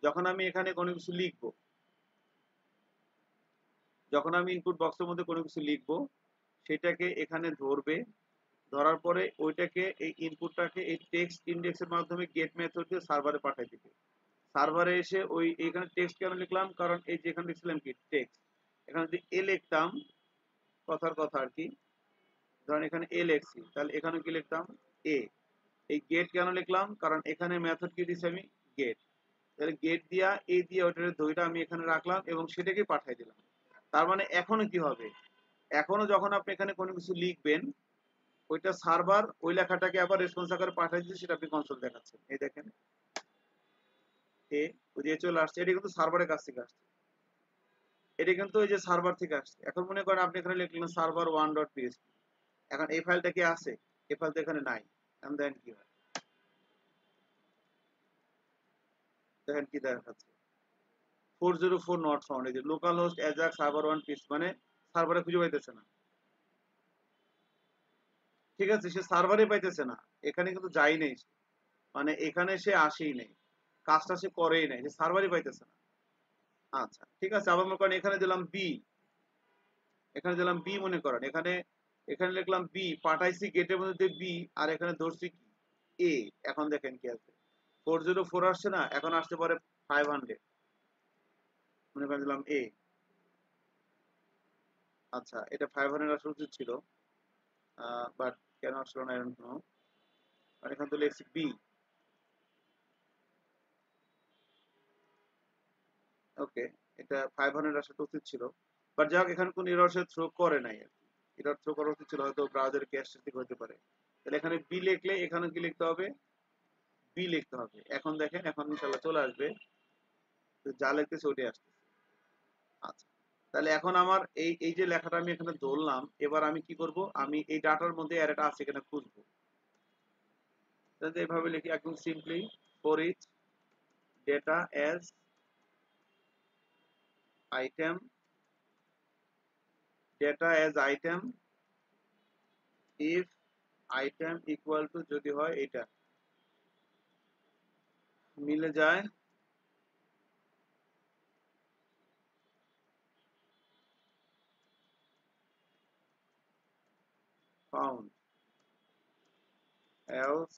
যখন আমি এখানে কোনো কিছু লিখবো, যখন আমি ইনপুট বক্সের মধ্যে কোনো কিছু লিখবো, সেটাকে এখানে ধরবে, ধরার পরে ওইটাকে এই ইনপুটটাকে এই টেক্সট ইন্ডেক্সের মাধ্যমে গেট মেথড দিয়ে সার্ভারে পাঠিয়ে দিবে। সার্ভারে এসে ওই এখানে টেক্সট কেন লিখলাম, কারণ এই যে এখানে লিখছিলাম কি টেক্সট, এখানে যদি এ লিখতাম, কথার কথা আর কি, ধরেন এখানে এ লিখছি, তাহলে এখানে কি লিখতাম এ। এই গেট কেন লিখলাম, কারণ এখানে মেথড কি দিছি আমি, গেট। তাহলে গেট দিয়া এ দিয়ে ওইটার দইটা আমি এখানে রাখলাম এবং সেটাকে পাঠিয়ে দিলাম। তার মানে এখনো কি হবে, এখনো যখন আপনি এখানে কোনো কিছু লিখবেন, ওইটা সার্ভার ওই লেখাটাকে আবার রেসপন্স আকারে পাঠিয়ে দিচ্ছে, সেটা আপনি কনসোল দেখাচ্ছেন। এই দেখেন এ, ওই যে চলে আসছে, এটা কিন্তু সার্ভারের কাছ থেকে আসছে, এটা কিন্তু ওই যে সার্ভার থেকে আসছে। এখন মনে করেন আপনি এখানে লিখলেন সার্ভার ওয়ান ডট পিএসপি, এখন এই ফাইলটা কি আছে? এই ফাইল তো এখানে নাই। এখন দেখেন কি হয়, দেখেন কি দেখাচ্ছে 404 নট ফাউন্ড, এই যে local host Ajax server one piece, মানে সার্ভারে খুঁজে পাইতেছে না। ঠিক আছে, সে সার্ভারে পাইতেছে না, এখানে কিন্তু যাই নেই সে, মানে এখানে সে আসেই নেই, কাজটা সে করেই নাই, সে সার্ভারই পাইতেছে না। আচ্ছা ঠিক আছে, আবার মনে করেন এখানে দিলাম বি, এখানে দিলাম বি, মনে করেন এখানে এখানে লিখলাম বি, পাঠাইছি গেটের মধ্যে বি, আর এখানে ধরছি কি এ। এখন দেখেন কি আছে, 404 আসছে না, এখন আসতে পারে 500, মনে করেন দিলাম এ, আচ্ছা, এটা 500 আসা উচিত ছিল, বাট কেন আসলো না এরকম কোনো, মানে এখানে তো লিখছি বি। ওকে, এটা 500 আসাটা উচিত ছিল, বাট যাই হোক এখানে কোনো এরর সে থ্রো করে নাই আর কি। এরর থ্রো করা উচিত ছিল, হয়তো ব্রাউজারে ক্যাশ থেকে হতে পারে। তাহলে এখানে বি লিখলে এখানে কি লিখতে হবে, বি লিখতে হবে। এখন দেখেন এখন ইনশাল্লাহ চলে আসবে, তো যা লিখতেছে ওটাই আসছে। আচ্ছা, তাহলে এখন আমার এই এই যে লেখাটা আমি এখানে ধরলাম, এবার আমি কি করব, আমি এই ডাটার মধ্যে অ্যারেটা আছে কিনা খুঁজবো। তাহলে এইভাবে লিখি একদম simply, for each data as item, data as item if item equal to, যদি হয় এটা মিলে যায়, ফাউন্ড, এলস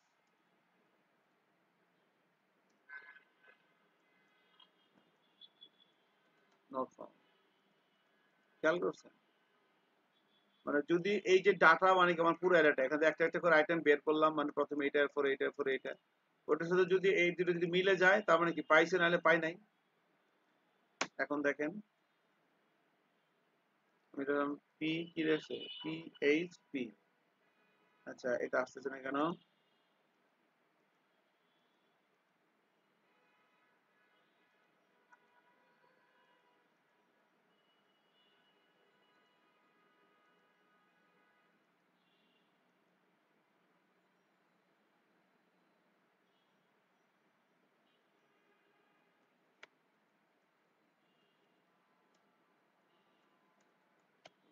নট ফাউন্ড। খেয়াল করছেন, মানে যদি এই যে ডাটা মানে কি আমার পুরো অ্যারেটা এখানে একটা একটা করে আইটেম বের করলাম, মানে প্রথমে এটা এরপরে এটা এরপরে এটা, ওটার সাথে যদি এই দুটো যদি মিলে যায় তার মানে কি পাইছে, নাহলে পাই নাই। এখন দেখেন আমি ধরলাম পি, কি রয়েছে পি এইচ পি। আচ্ছা, এটা আসতেছে না কেন,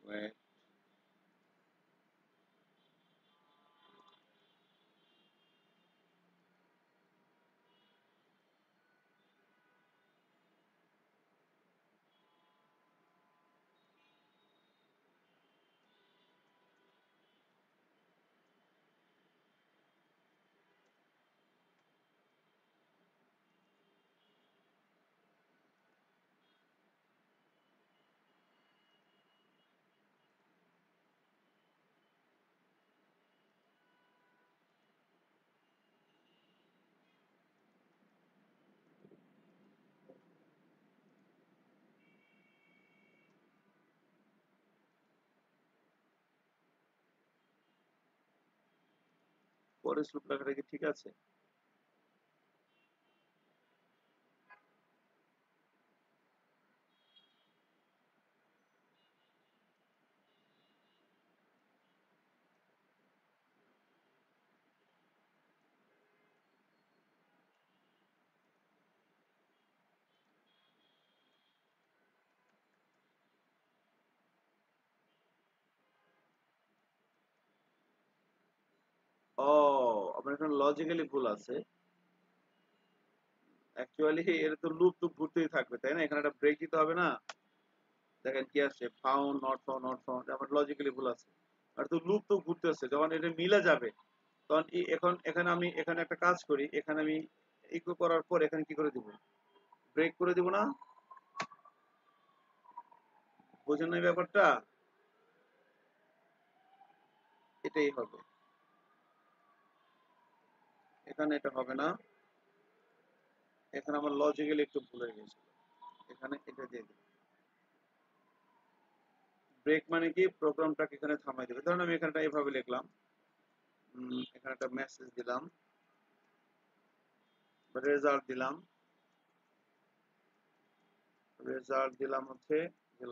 Wait, পরের লুপ লেখাটা কি ঠিক আছে? ও, আপনার এখানে লজিক্যালি ভুল আছে। অ্যাকচুয়ালি এর তো লুপ তো ঘুরতেই থাকবে, তাই না? এখানে একটা ব্রেক দিতে হবে না? দেখেন কি আসছে, found, not found, not found, আমার লজিক্যালি ভুল আছে। আর তো লুপ তো ঘুরতেছে, যখন এটা মিলে যাবে তখন এখন এখানে আমি এখানে একটা কাজ করি, এখানে আমি ইকো করার পর এখানে কি করে দিব, ব্রেক করে দিব না? বোঝেন না এই ব্যাপারটা? এটাই হবে, এখানে এটা হবে না। এখানে আমার লজিক্যালি একটু ভুল হয়ে গেছে, এখানে এটা দিয়ে দিই। ব্রেক মানে কি, প্রোগ্রামটাকে এখানে থামাই দেবে। ধরুন আমি এখানটা এইভাবে লিখলাম, এখানে একটা মেসেজ দিলাম, রেজাল্ট দিলাম, রেজাল্ট দিলাম হচ্ছে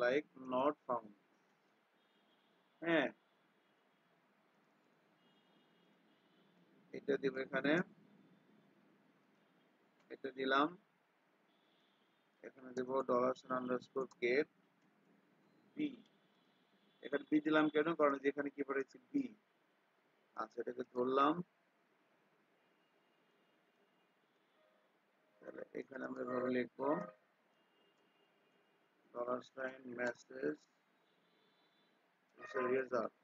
লাইক নট ফাউন্ড। হ্যাঁ, এটা দিব এখানে, এটা দিলাম, এখানে দেব dollar sign underscore get B. এখানে বি দিলাম কেন, কারণ যেখানে কি পড়েছি বি। আচ্ছা, এটাকে ধরলাম, তাহলে এখানে আমরা এভাবে লিখবো ডলার সাইন মেসেজ রেজাল্ট।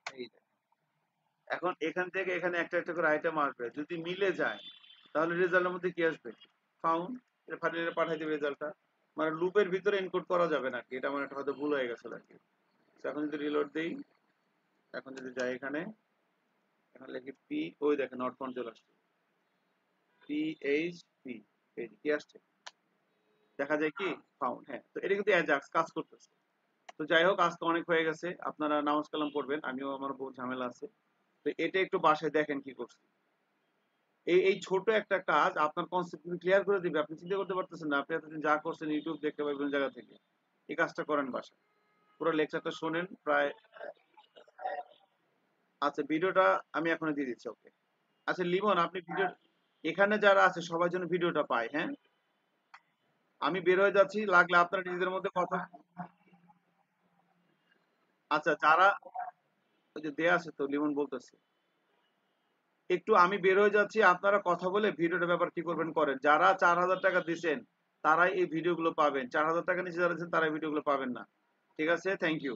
এই যে। এখন এখান থেকে এখানে একটা একটা করে আইটেম আসবে, যদি মিলে যায় তাহলে রেজাল্টের মধ্যে কি আসবে, ফাউন্ড। এটা ফাইলে পাঠাই দেবে রেজাল্টটা। মানে লুপের ভিতরে এনকোড করা যাবে না, এটা আমার একটা হয়তো ভুল হয়ে গেছে আর কি। এখন যদি রিলোড দেই, এখন যদি যাই এখানে, এখানে লিখি পি, ওই দেখেন নট ফাউন্ড চলে আসছে, পি এইচ পি, এই কি আসছে দেখা যায় কি ফাউন্ড। হ্যাঁ, তো এটা কিন্তু অ্যাজাক্স কাজ করতেছে। তো যাই হোক, আজকে অনেক হয়ে গেছে, আপনারা নামাজ কালাম পড়বেন, আমিও আমার বহু ঝামেলা আছে। তো এটা একটু বাসায় দেখেন কি করছি। এই এই ছোট একটা কাজ আপনার কনসেপ্ট ক্লিয়ার করে দিবে। আপনি চিন্তা করতে পারতেছেন না, আপনি এতদিন যা করছেন ইউটিউব দেখতে বা বিভিন্ন জায়গা থেকে, এই কাজটা করেন বাসায়, পুরো লেকচারটা শোনেন প্রায়। আচ্ছা, ভিডিওটা আমি এখনই দিয়ে দিচ্ছি, ওকে। আচ্ছা লিমন, আপনি ভিডিও, এখানে যারা আছে সবার জন্য ভিডিওটা পায়, হ্যাঁ। আমি বের হয়ে যাচ্ছি, লাগলে আপনারা নিজেদের মধ্যে কথা। আচ্ছা, যারা ওই যে দেয়া আছে তো, লিমন বলতেছে একটু আমি বের হয়ে যাচ্ছি, আপনারা কথা বলে ভিডিওটার ব্যাপার কি করবেন করেন। যারা 4000 টাকা দিচ্ছেন তারাই এই ভিডিওগুলো পাবেন, 4000 টাকা নিচে যারা দিচ্ছেন তারা এই ভিডিওগুলো পাবেন না। ঠিক আছে, থ্যাংক ইউ।